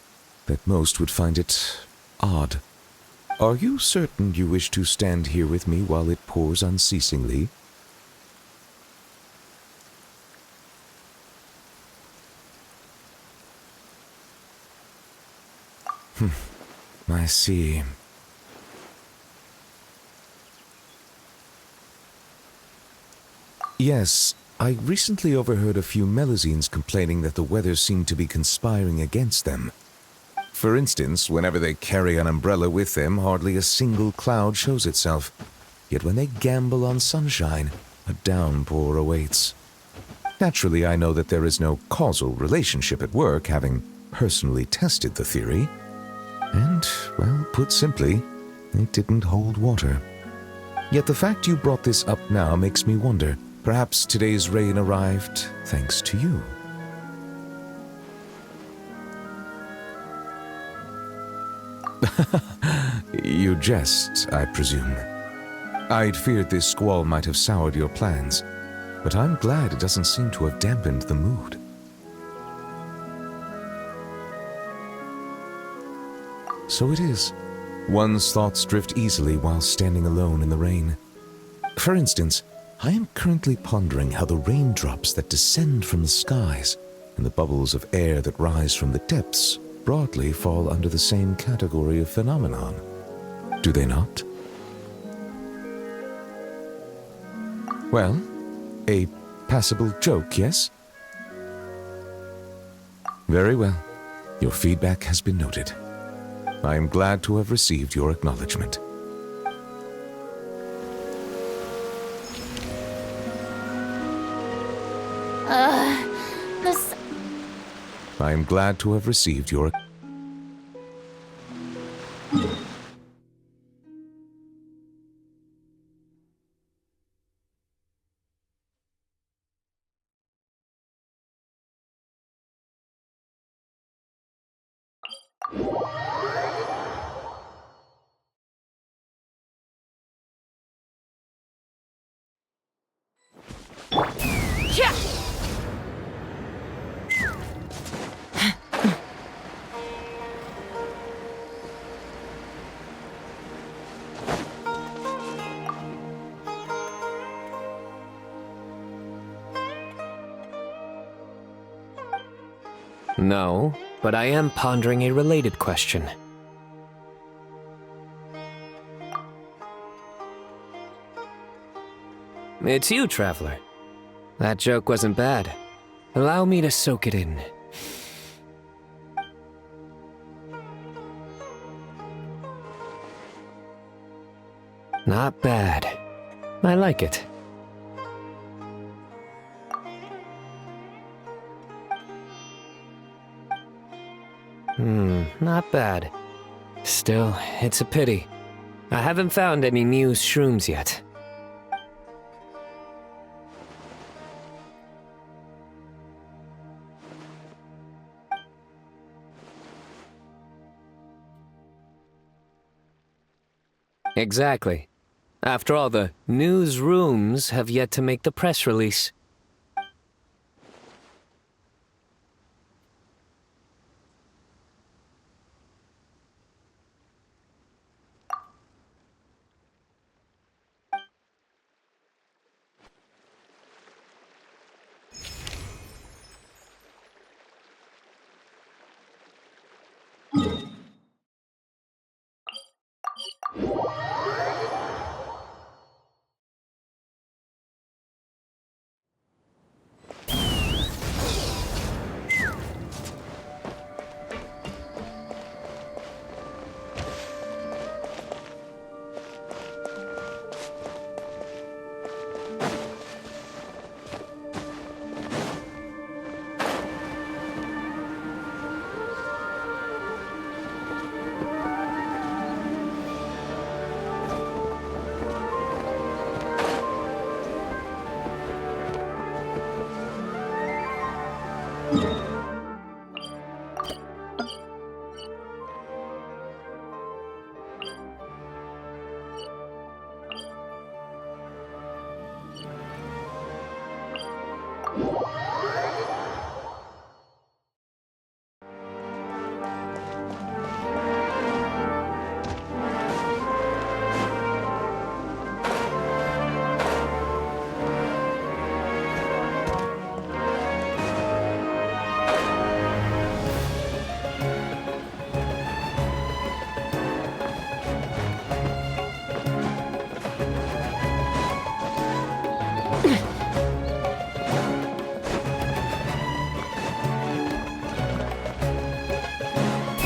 that most would find it odd. Are you certain you wish to stand here with me while it pours unceasingly? I see. Yes, I recently overheard a few Melazines complaining that the weather seemed to be conspiring against them. For instance, whenever they carry an umbrella with them, hardly a single cloud shows itself. Yet when they gamble on sunshine, a downpour awaits. Naturally, I know that there is no causal relationship at work, having personally tested the theory. And, well, put simply, it didn't hold water. Yet the fact you brought this up now makes me wonder. Perhaps today's rain arrived thanks to you. You jest, I presume. I'd feared this squall might have soured your plans, but I'm glad it doesn't seem to have dampened the mood. So it is. One's thoughts drift easily while standing alone in the rain. For instance, I am currently pondering how the raindrops that descend from the skies and the bubbles of air that rise from the depths broadly fall under the same category of phenomenon. Do they not? Well, a passable joke, yes? Very well. Your feedback has been noted. I am glad to have received your acknowledgement. I am glad to have received your... No, but I am pondering a related question. It's you, Traveler. That joke wasn't bad. Allow me to soak it in. Not bad. I like it. Not bad. Still, it's a pity. I haven't found any Muse shrooms yet. Exactly. After all, the newsrooms have yet to make the press release.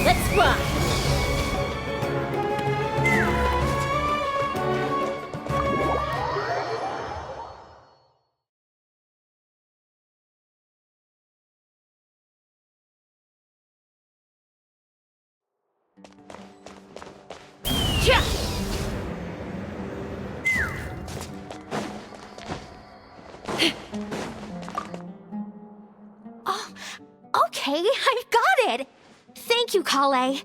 Let's rock! Yeah! Oh, okay, I've got it! Thank you, Kale.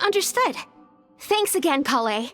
Understood. Thanks again, Kale.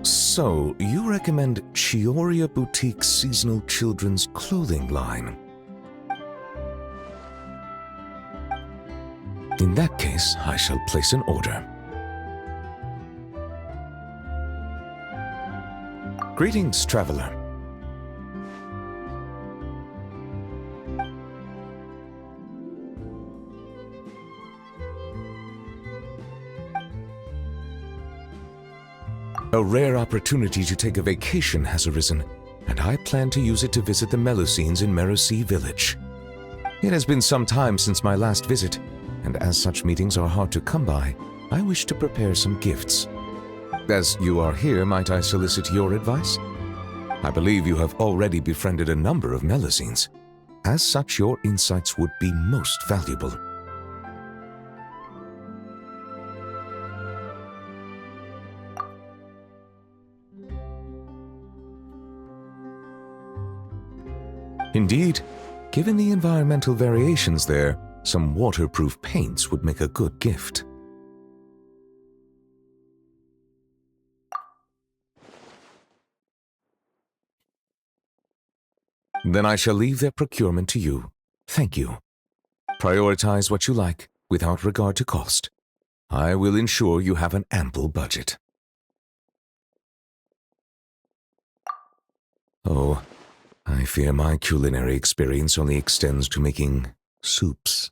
So, you recommend Chioria Boutique's seasonal children's clothing line? In that case, I shall place an order. Greetings, traveler. A rare opportunity to take a vacation has arisen, and I plan to use it to visit the Melusines in Merosi Village. It has been some time since my last visit, and as such meetings are hard to come by, I wish to prepare some gifts. As you are here, might I solicit your advice? I believe you have already befriended a number of Melusines. As such, your insights would be most valuable. Indeed, given the environmental variations there, some waterproof paints would make a good gift. Then I shall leave their procurement to you. Thank you. Prioritize what you like, without regard to cost. I will ensure you have an ample budget. Oh, I fear my culinary experience only extends to making soups.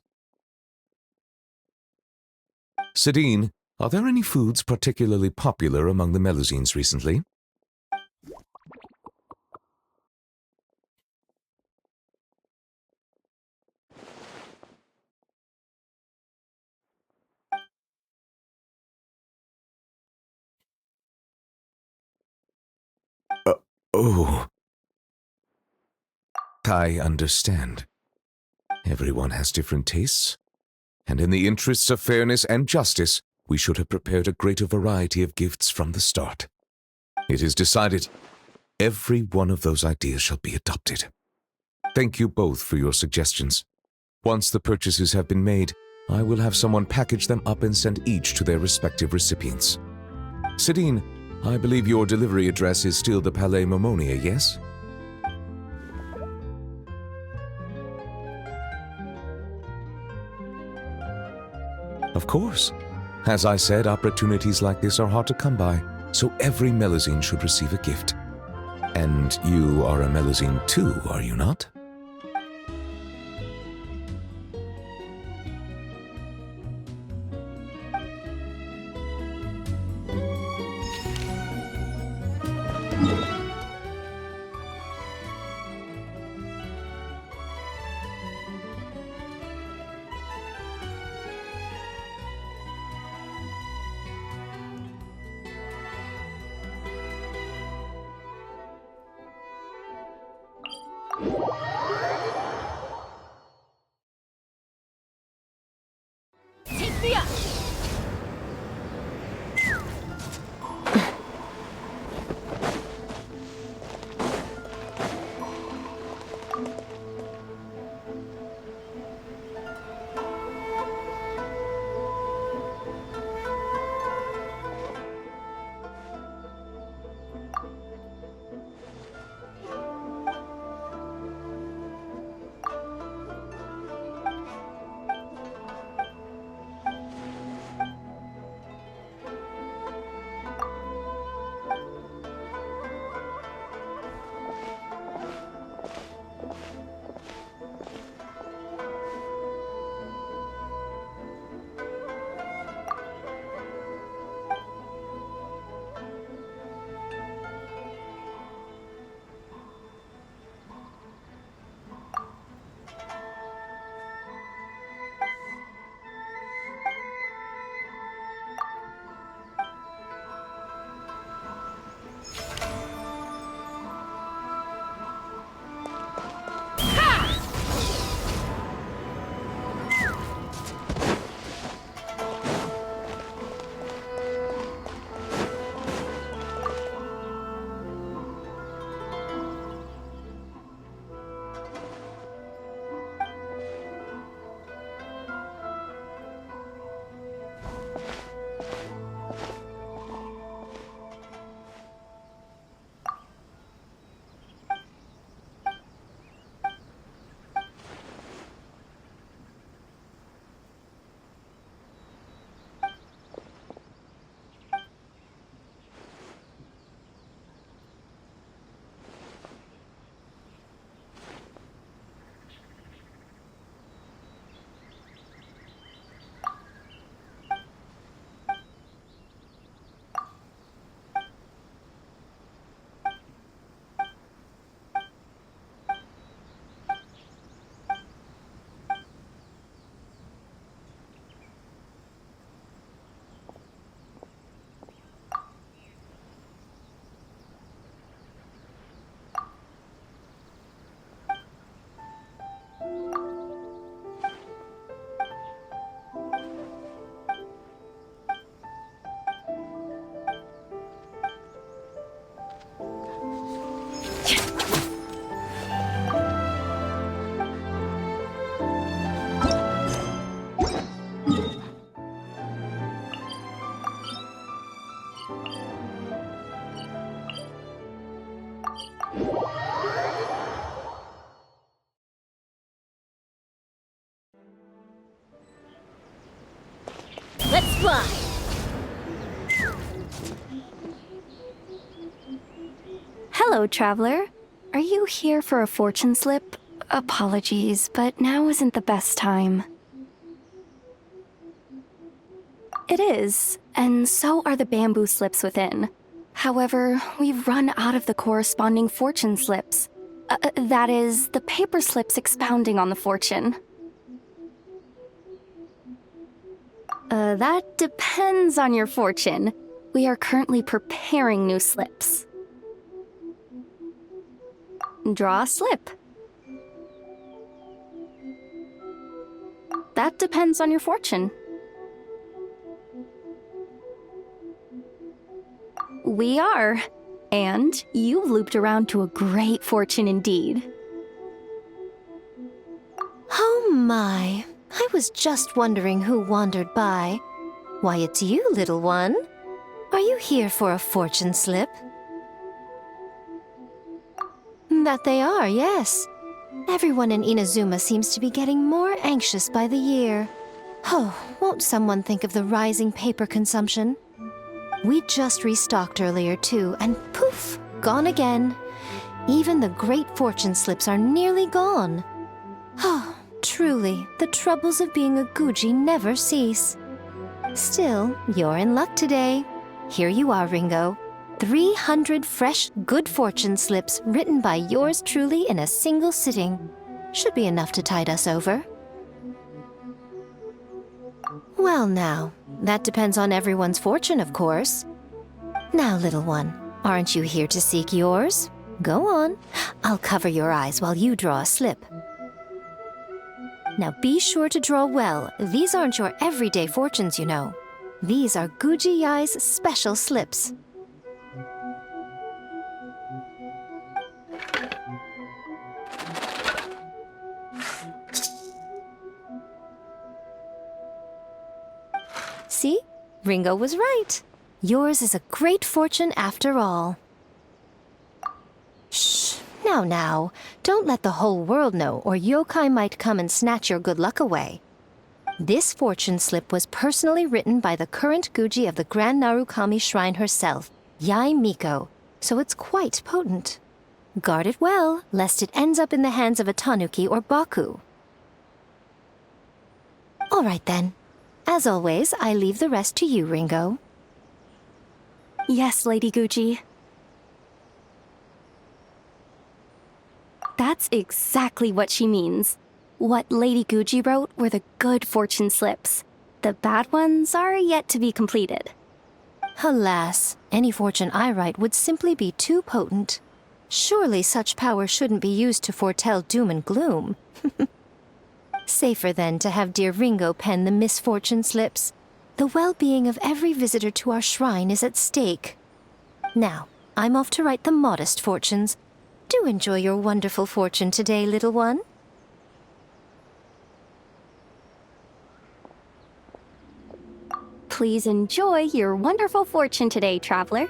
Sidine, are there any foods particularly popular among the Melusines recently? Oh. I understand. Everyone has different tastes, and in the interests of fairness and justice, we should have prepared a greater variety of gifts from the start. It is decided. Every one of those ideas shall be adopted. Thank you both for your suggestions. Once the purchases have been made, I will have someone package them up and send each to their respective recipients. Sidine, I believe your delivery address is still the Palais Momonia, yes? Of course. As I said, opportunities like this are hard to come by, so every Melusine should receive a gift. And you are a Melusine too, are you not? Take me up! fine. Hello, traveler. Are you here for a fortune slip? Apologies, but now isn't the best time. It is, and so are the bamboo slips within. However, we've run out of the corresponding fortune slips. That is, the paper slips expounding on the fortune. That depends on your fortune. We are currently preparing new slips. Draw a slip. That depends on your fortune. We are. And you've looped around to a great fortune indeed. Oh my. I was just wondering who wandered by. Why, it's you, little one. Are you here for a fortune slip? That they are, yes. Everyone in Inazuma seems to be getting more anxious by the year. Oh, won't someone think of the rising paper consumption? We just restocked earlier too, and poof, gone again. Even the great fortune slips are nearly gone. Oh, truly, the troubles of being a Guji never cease. Still, you're in luck today. Here you are, Ringo. 300 fresh, good fortune slips written by yours truly in a single sitting. Should be enough to tide us over. Well now, that depends on everyone's fortune, of course. Now, little one, aren't you here to seek yours? Go on. I'll cover your eyes while you draw a slip. Now be sure to draw well. These aren't your everyday fortunes, you know. These are Guji Yai's special slips. See? Ringo was right. Yours is a great fortune after all. Shh. Now. Don't let the whole world know, or yokai might come and snatch your good luck away. This fortune slip was personally written by the current Guji of the Grand Narukami Shrine herself, Yai Miko, so it's quite potent. Guard it well, lest it ends up in the hands of a tanuki or baku. All right then. As always, I leave the rest to you, Ringo. Yes, Lady Guji. That's exactly what she means. What Lady Guji wrote were the good fortune slips. The bad ones are yet to be completed. Alas, any fortune I write would simply be too potent. Surely such power shouldn't be used to foretell doom and gloom. Safer then to have dear Ringo pen the misfortune slips. The well-being of every visitor to our shrine is at stake. Now, I'm off to write the modest fortunes. Do enjoy your wonderful fortune today, little one. Please enjoy your wonderful fortune today, traveler.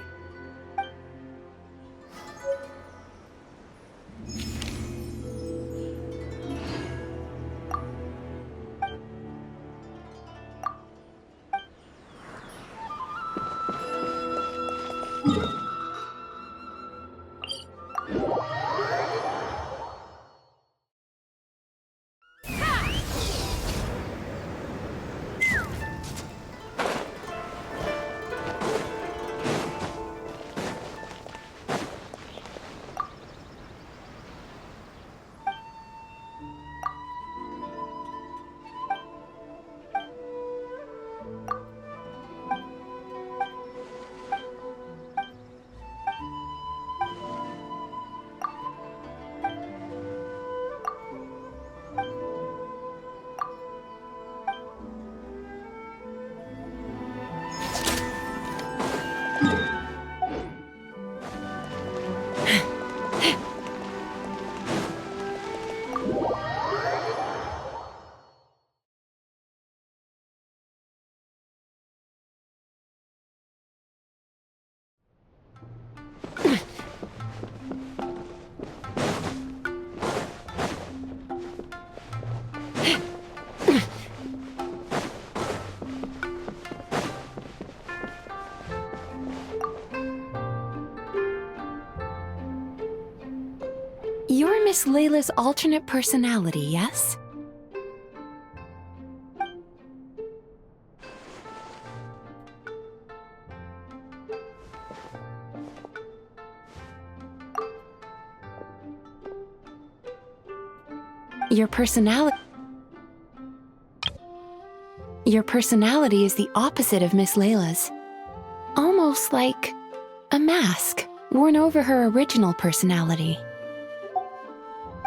You're Miss Layla's alternate personality, yes? Your personality is the opposite of Miss Layla's. Almost like a mask worn over her original personality.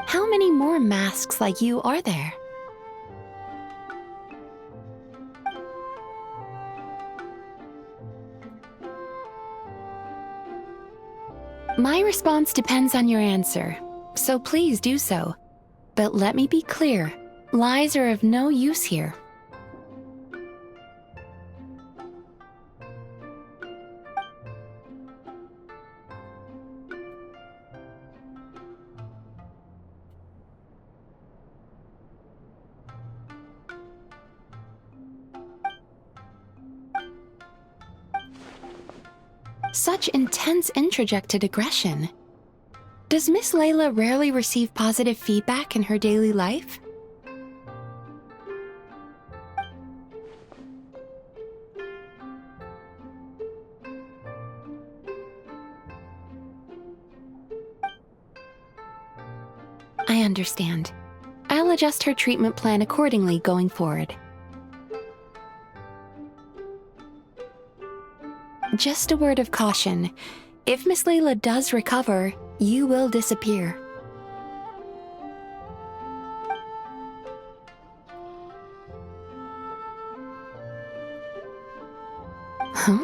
How many more masks like you are there? My response depends on your answer, so please do so. But let me be clear, lies are of no use here. Such intense introjected aggression. Does Miss Layla rarely receive positive feedback in her daily life? I understand. I'll adjust her treatment plan accordingly going forward. Just a word of caution. If Miss Layla does recover, you will disappear. Huh?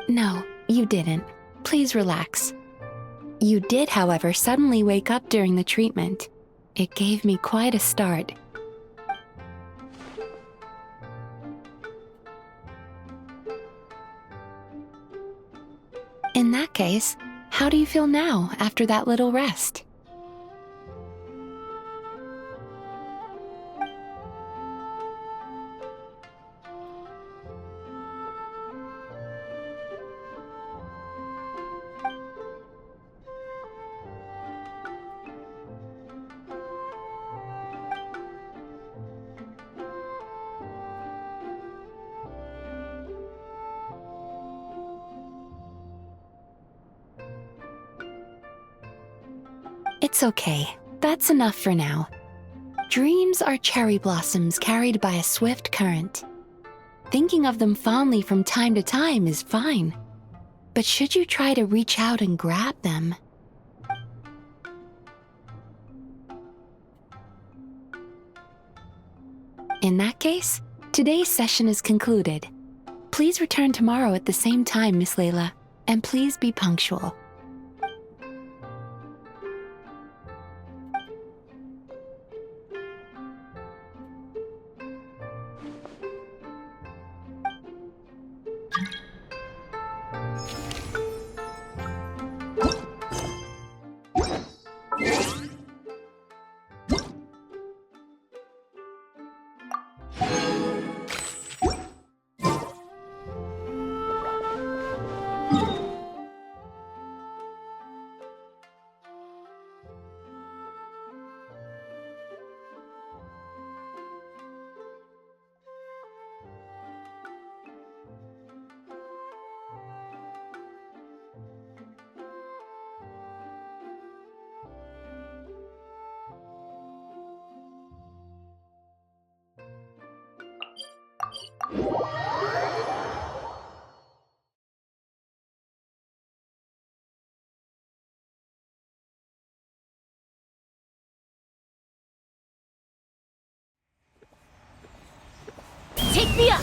No, you didn't. Please relax. You did, however, suddenly wake up during the treatment. It gave me quite a start. In that case, how do you feel now after that little rest? It's okay. That's enough for now. Dreams are cherry blossoms carried by a swift current. Thinking of them fondly from time to time is fine. But should you try to reach out and grab them, in that case, today's session is concluded. Please return tomorrow at the same time, Miss Layla, and please be punctual. Yeah.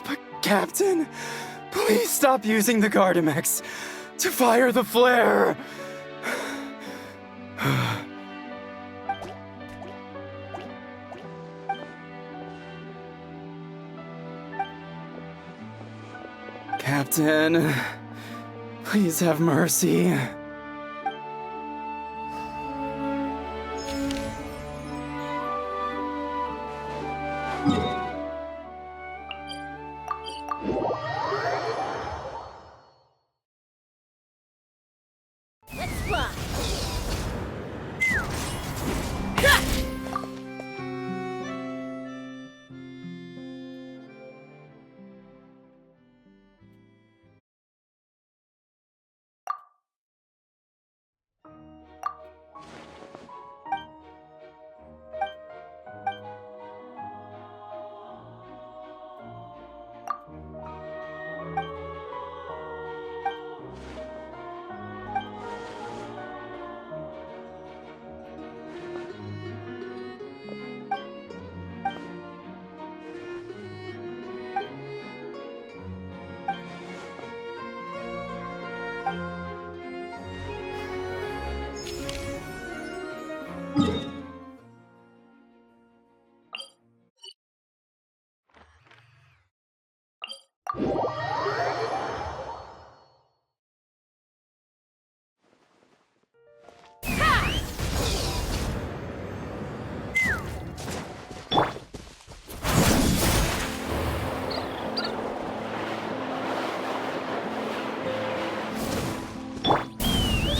But Captain, please stop using the Gardamex to fire the flare. Captain, please have mercy.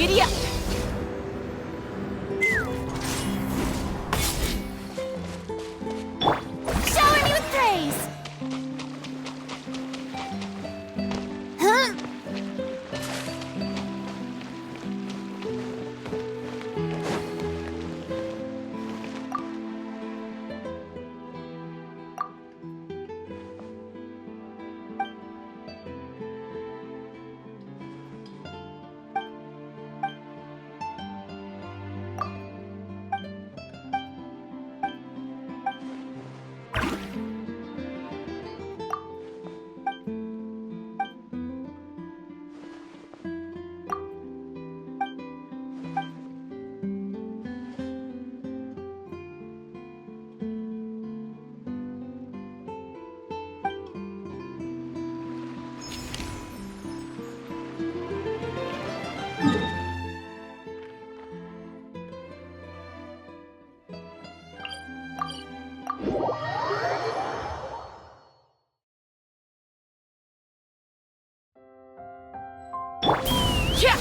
Giddy up! Shower me with praise! Huh? Yeah!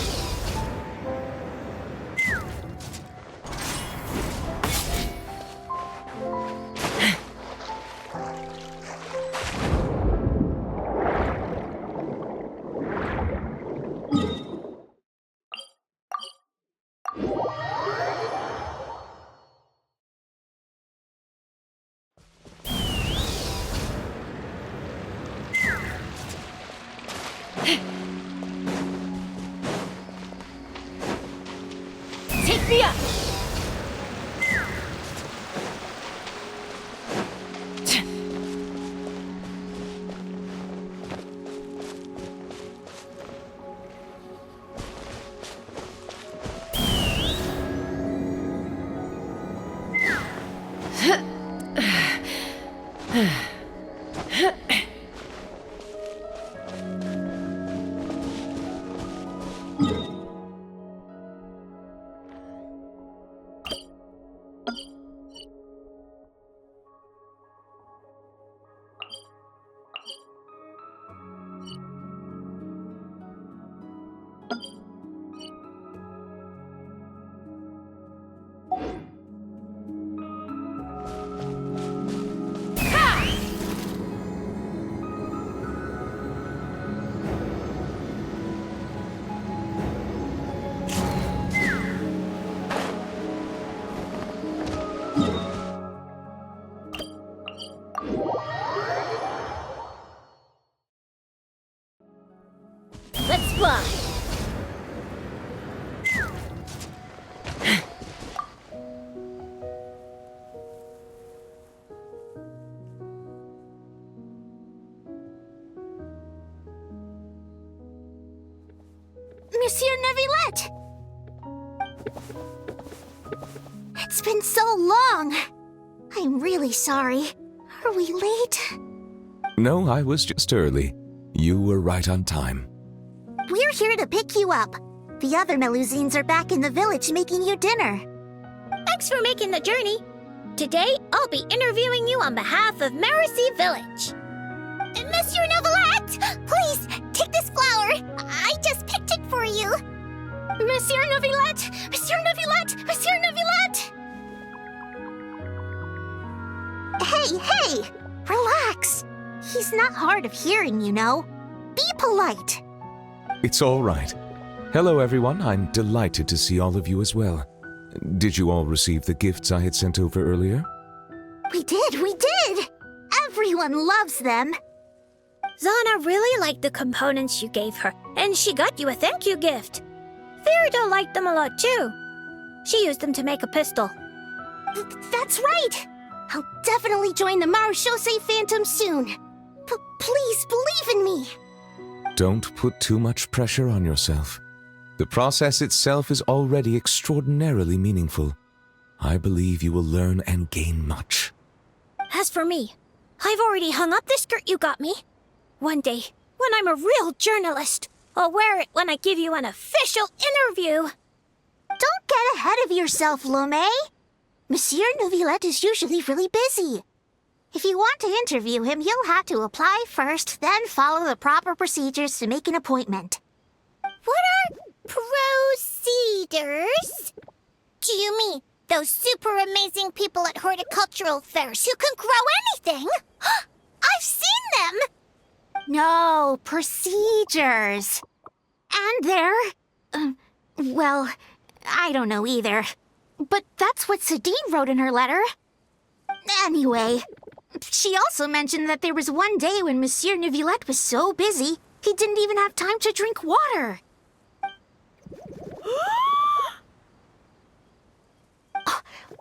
Take me up! Let's fly! Monsieur Neuvillette! It's been so long. I'm really sorry. Are we late? No, I was just early. You were right on time. We're here to pick you up. The other Melusines are back in the village making you dinner. Thanks for making the journey. Today, I'll be interviewing you on behalf of Mercy Village. Monsieur Neuvillette! Please, take this flower. I just picked it for you. Monsieur Neuvillette! Monsieur Neuvillette! Monsieur Neuvillette! Hey! Relax. He's not hard of hearing, you know. Be polite. It's all right. Hello, everyone. I'm delighted to see all of you as well. Did you all receive the gifts I had sent over earlier? We did! Everyone loves them. Zana really liked the components you gave her, and she got you a thank you gift. Ferida liked them a lot too. She used them to make a pistol. That's right! I'll definitely join the Marechaussee Phantom soon. Please believe in me. Don't put too much pressure on yourself. The process itself is already extraordinarily meaningful. I believe you will learn and gain much. As for me, I've already hung up the skirt you got me. One day, when I'm a real journalist, I'll wear it when I give you an official interview. Don't get ahead of yourself, Lomé. Monsieur Neuvillette is usually really busy. If you want to interview him, you'll have to apply first, then follow the proper procedures to make an appointment. What are procedures? Spiders? Do you mean those super amazing people at horticultural fairs who can grow anything? I've seen them! No, procedures. And they're... well, I don't know either. But that's what Sadine wrote in her letter. Anyway, she also mentioned that there was one day when Monsieur Neuvillette was so busy, he didn't even have time to drink water.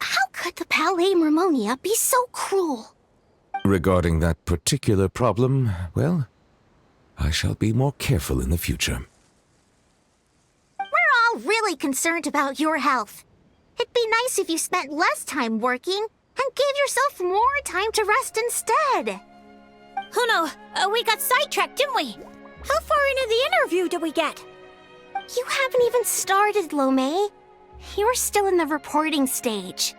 How could the Palais Mermonia be so cruel? Regarding that particular problem, well, I shall be more careful in the future. We're all really concerned about your health. It'd be nice if you spent less time working and gave yourself more time to rest instead. Oh no, we got sidetracked, didn't we? How far into the interview did we get? You haven't even started, Lomé. You're still in the reporting stage.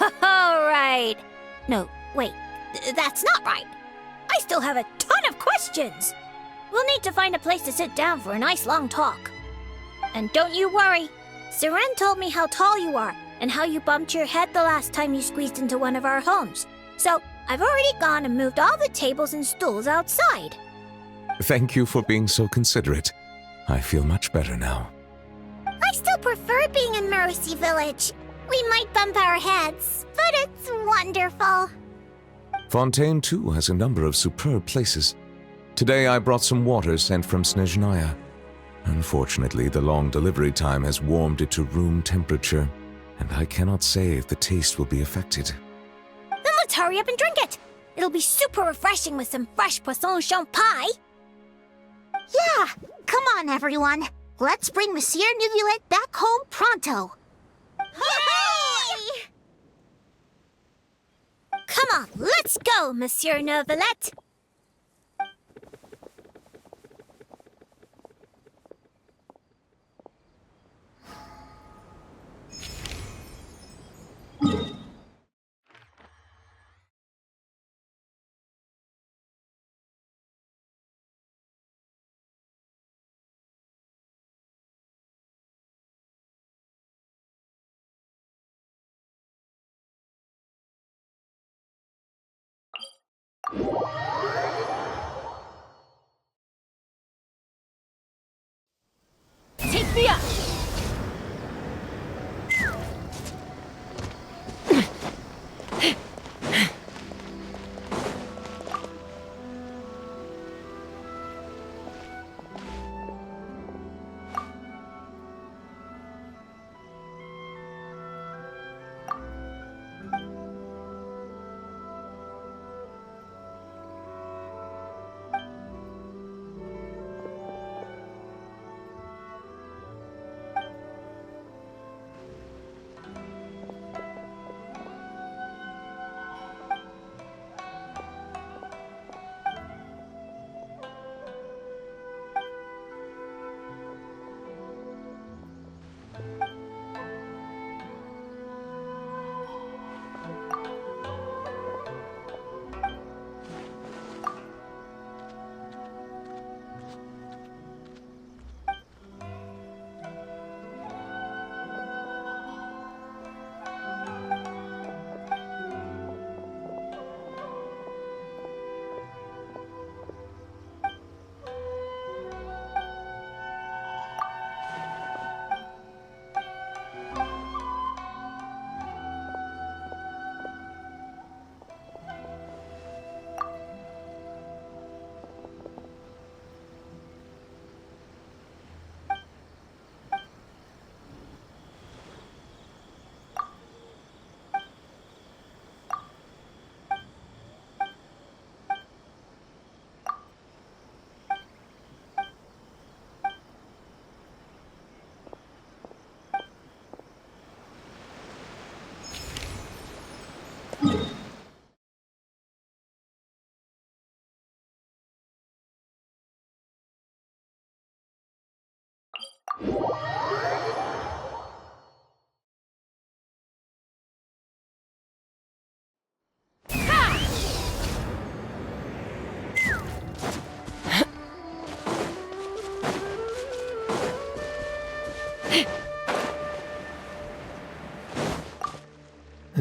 All right. No, wait, that's not right. I still have a ton of questions. We'll need to find a place to sit down for a nice long talk. And don't you worry. Seren told me how tall you are and how you bumped your head the last time you squeezed into one of our homes. So I've already gone and moved all the tables and stools outside. Thank you for being so considerate. I feel much better now. I still prefer being in Mercy Village. We might bump our heads, but it's wonderful. Fontaine, too, has a number of superb places. Today I brought some water sent from Snezhnaya. Unfortunately, the long delivery time has warmed it to room temperature, and I cannot say if the taste will be affected. Then let's hurry up and drink it. It'll be super refreshing with some fresh poisson champ pie. Yeah, come on, everyone. Let's bring Monsieur Neuvillette back home pronto. Yay! Come on, let's go, Monsieur Neuvillette. Take me up!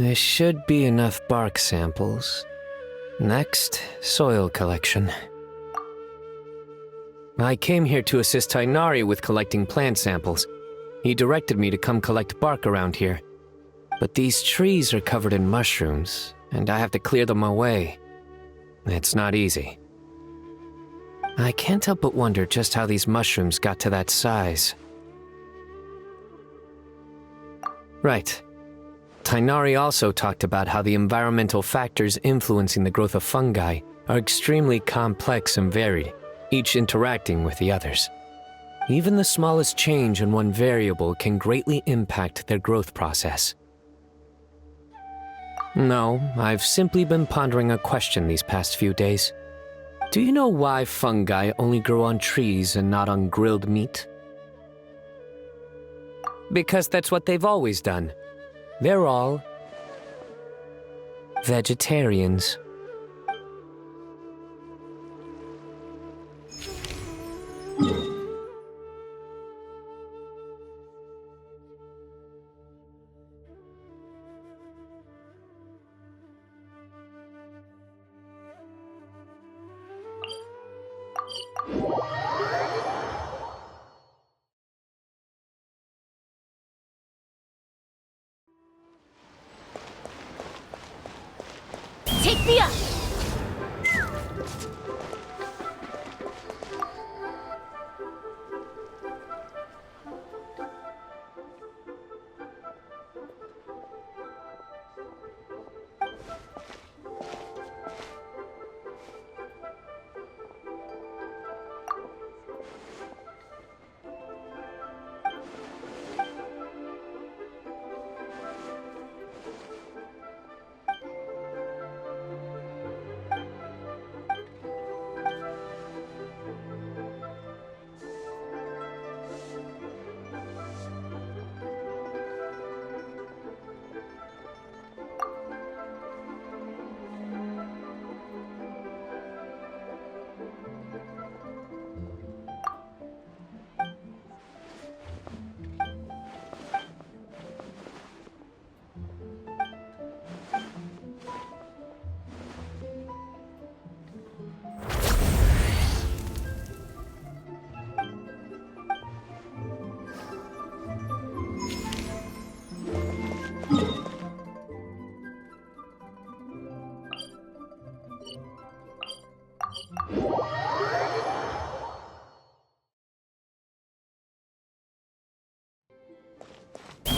There should be enough bark samples. Next, soil collection. I came here to assist Tainari with collecting plant samples. He directed me to come collect bark around here. But these trees are covered in mushrooms, and I have to clear them away. It's not easy. I can't help but wonder just how these mushrooms got to that size. Right. Tainari also talked about how the environmental factors influencing the growth of fungi are extremely complex and varied, each interacting with the others. Even the smallest change in one variable can greatly impact their growth process. No, I've simply been pondering a question these past few days. Do you know why fungi only grow on trees and not on grilled meat? Because that's what they've always done. They're all vegetarians. Take me up!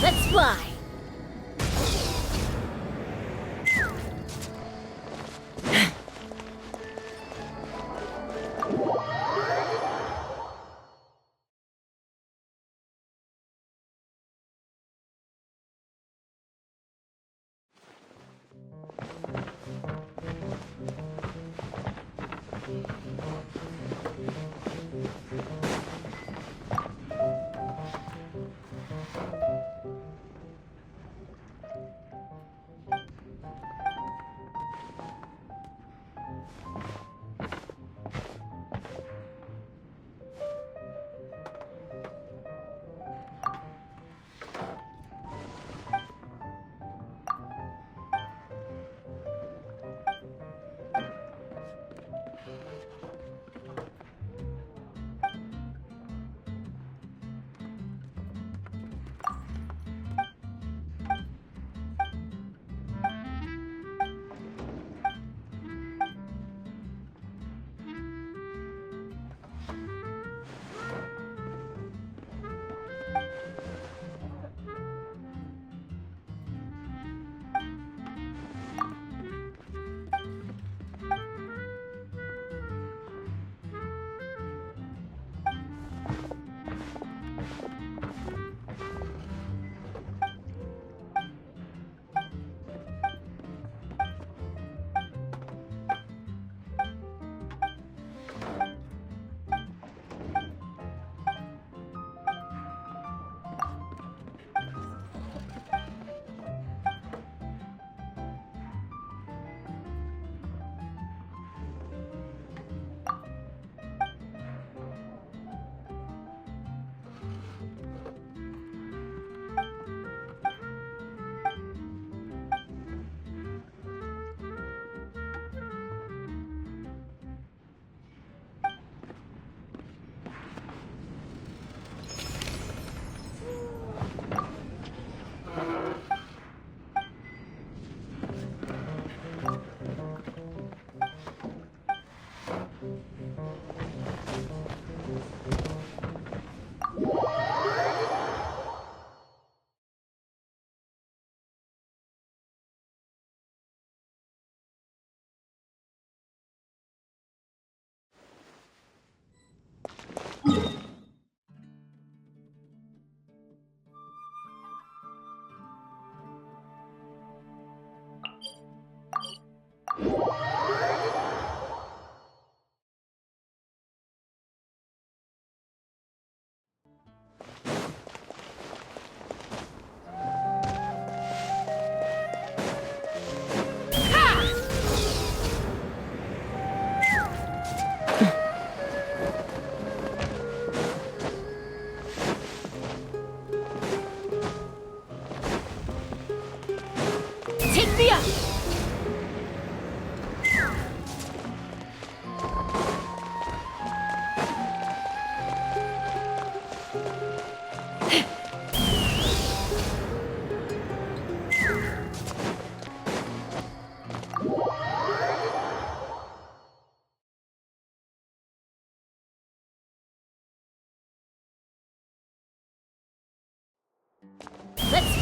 Let's fly!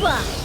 Zipline!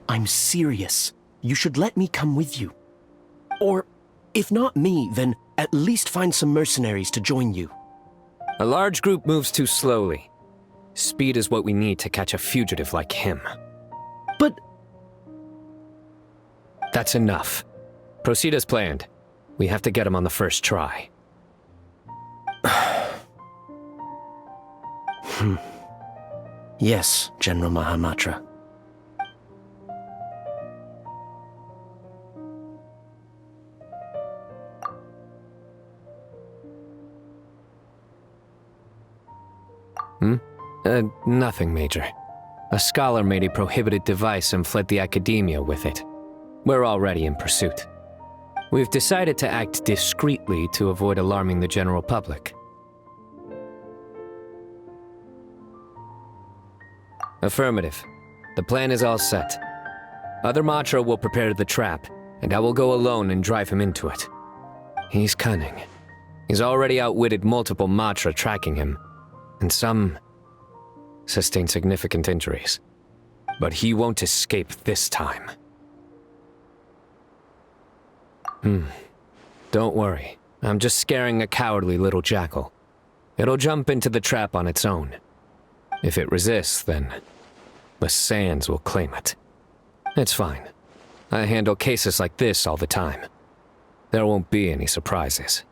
I'm serious. You should let me come with you. Or, if not me, then at least find some mercenaries to join you. A large group moves too slowly. Speed is what we need to catch a fugitive like him. But... That's enough. Proceed as planned. We have to get him on the first try. Yes, General Mahamatra. Nothing, Major. A scholar made a prohibited device and fled the academia with it. We're already in pursuit. We've decided to act discreetly to avoid alarming the general public. Affirmative. The plan is all set. Other Matra will prepare the trap, and I will go alone and drive him into it. He's cunning. He's already outwitted multiple Matra tracking him, and some sustained significant injuries. But he won't escape this time. Don't worry. I'm just scaring a cowardly little jackal. It'll jump into the trap on its own. If it resists, then the sands will claim it. It's fine. I handle cases like this all the time. There won't be any surprises.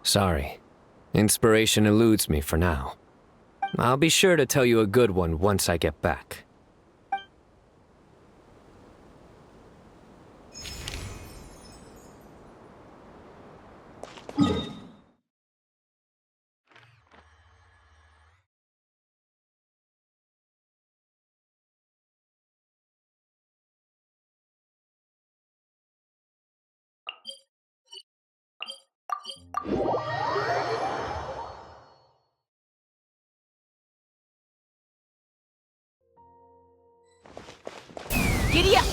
Sorry. Inspiration eludes me for now. I'll be sure to tell you a good one once I get back. Giddy up!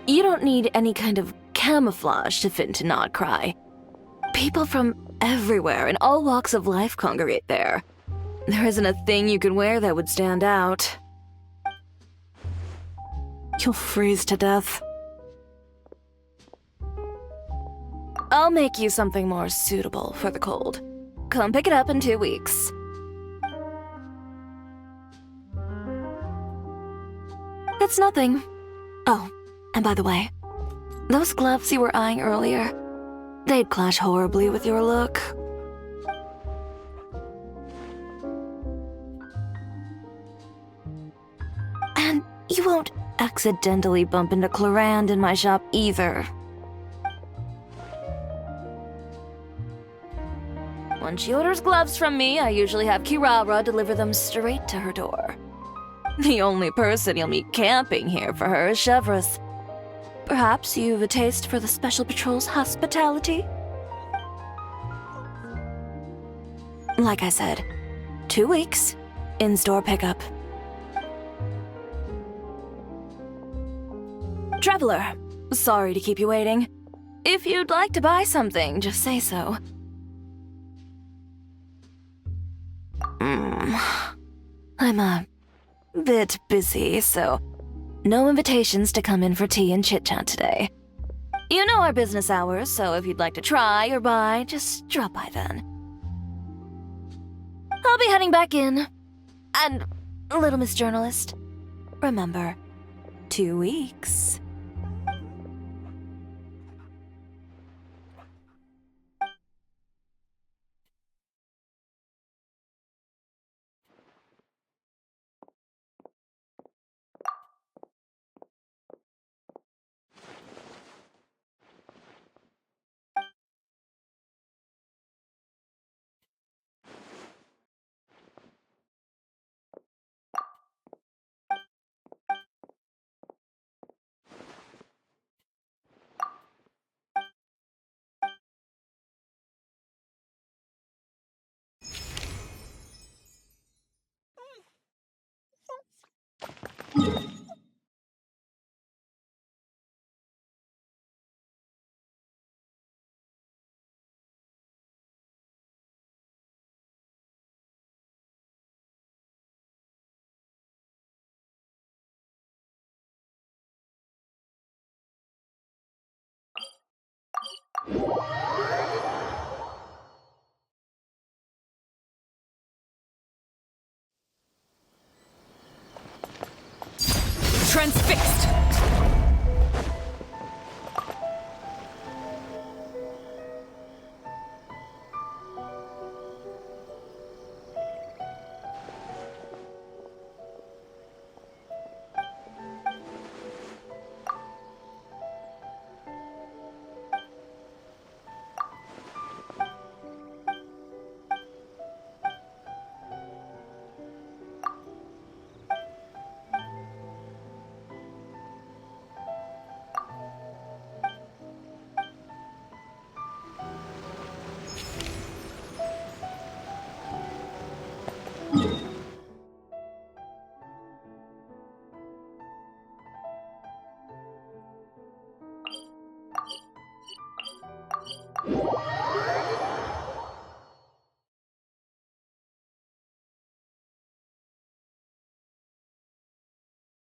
You don't need any kind of camouflage to fit into Nodcry. People from everywhere in all walks of life congregate there. There isn't a thing you could wear that would stand out. You'll freeze to death. I'll make you something more suitable for the cold. Come pick it up in 2 weeks. It's nothing. Oh, and by the way, those gloves you were eyeing earlier, they'd clash horribly with your look. And you won't accidentally bump into Clarand in my shop either. When she orders gloves from me, I usually have Kirara deliver them straight to her door. The only person you'll meet camping here for her is Chevreuse. Perhaps you've a taste for the Special Patrol's hospitality? Like I said, 2 weeks, in-store pickup. Traveler, sorry to keep you waiting. If you'd like to buy something, just say so. I'm a bit busy, so no invitations to come in for tea and chit-chat today. You know our business hours, so if you'd like to try or buy, just drop by then. I'll be heading back in. And, Little Miss Journalist, remember, 2 weeks. Transfixed!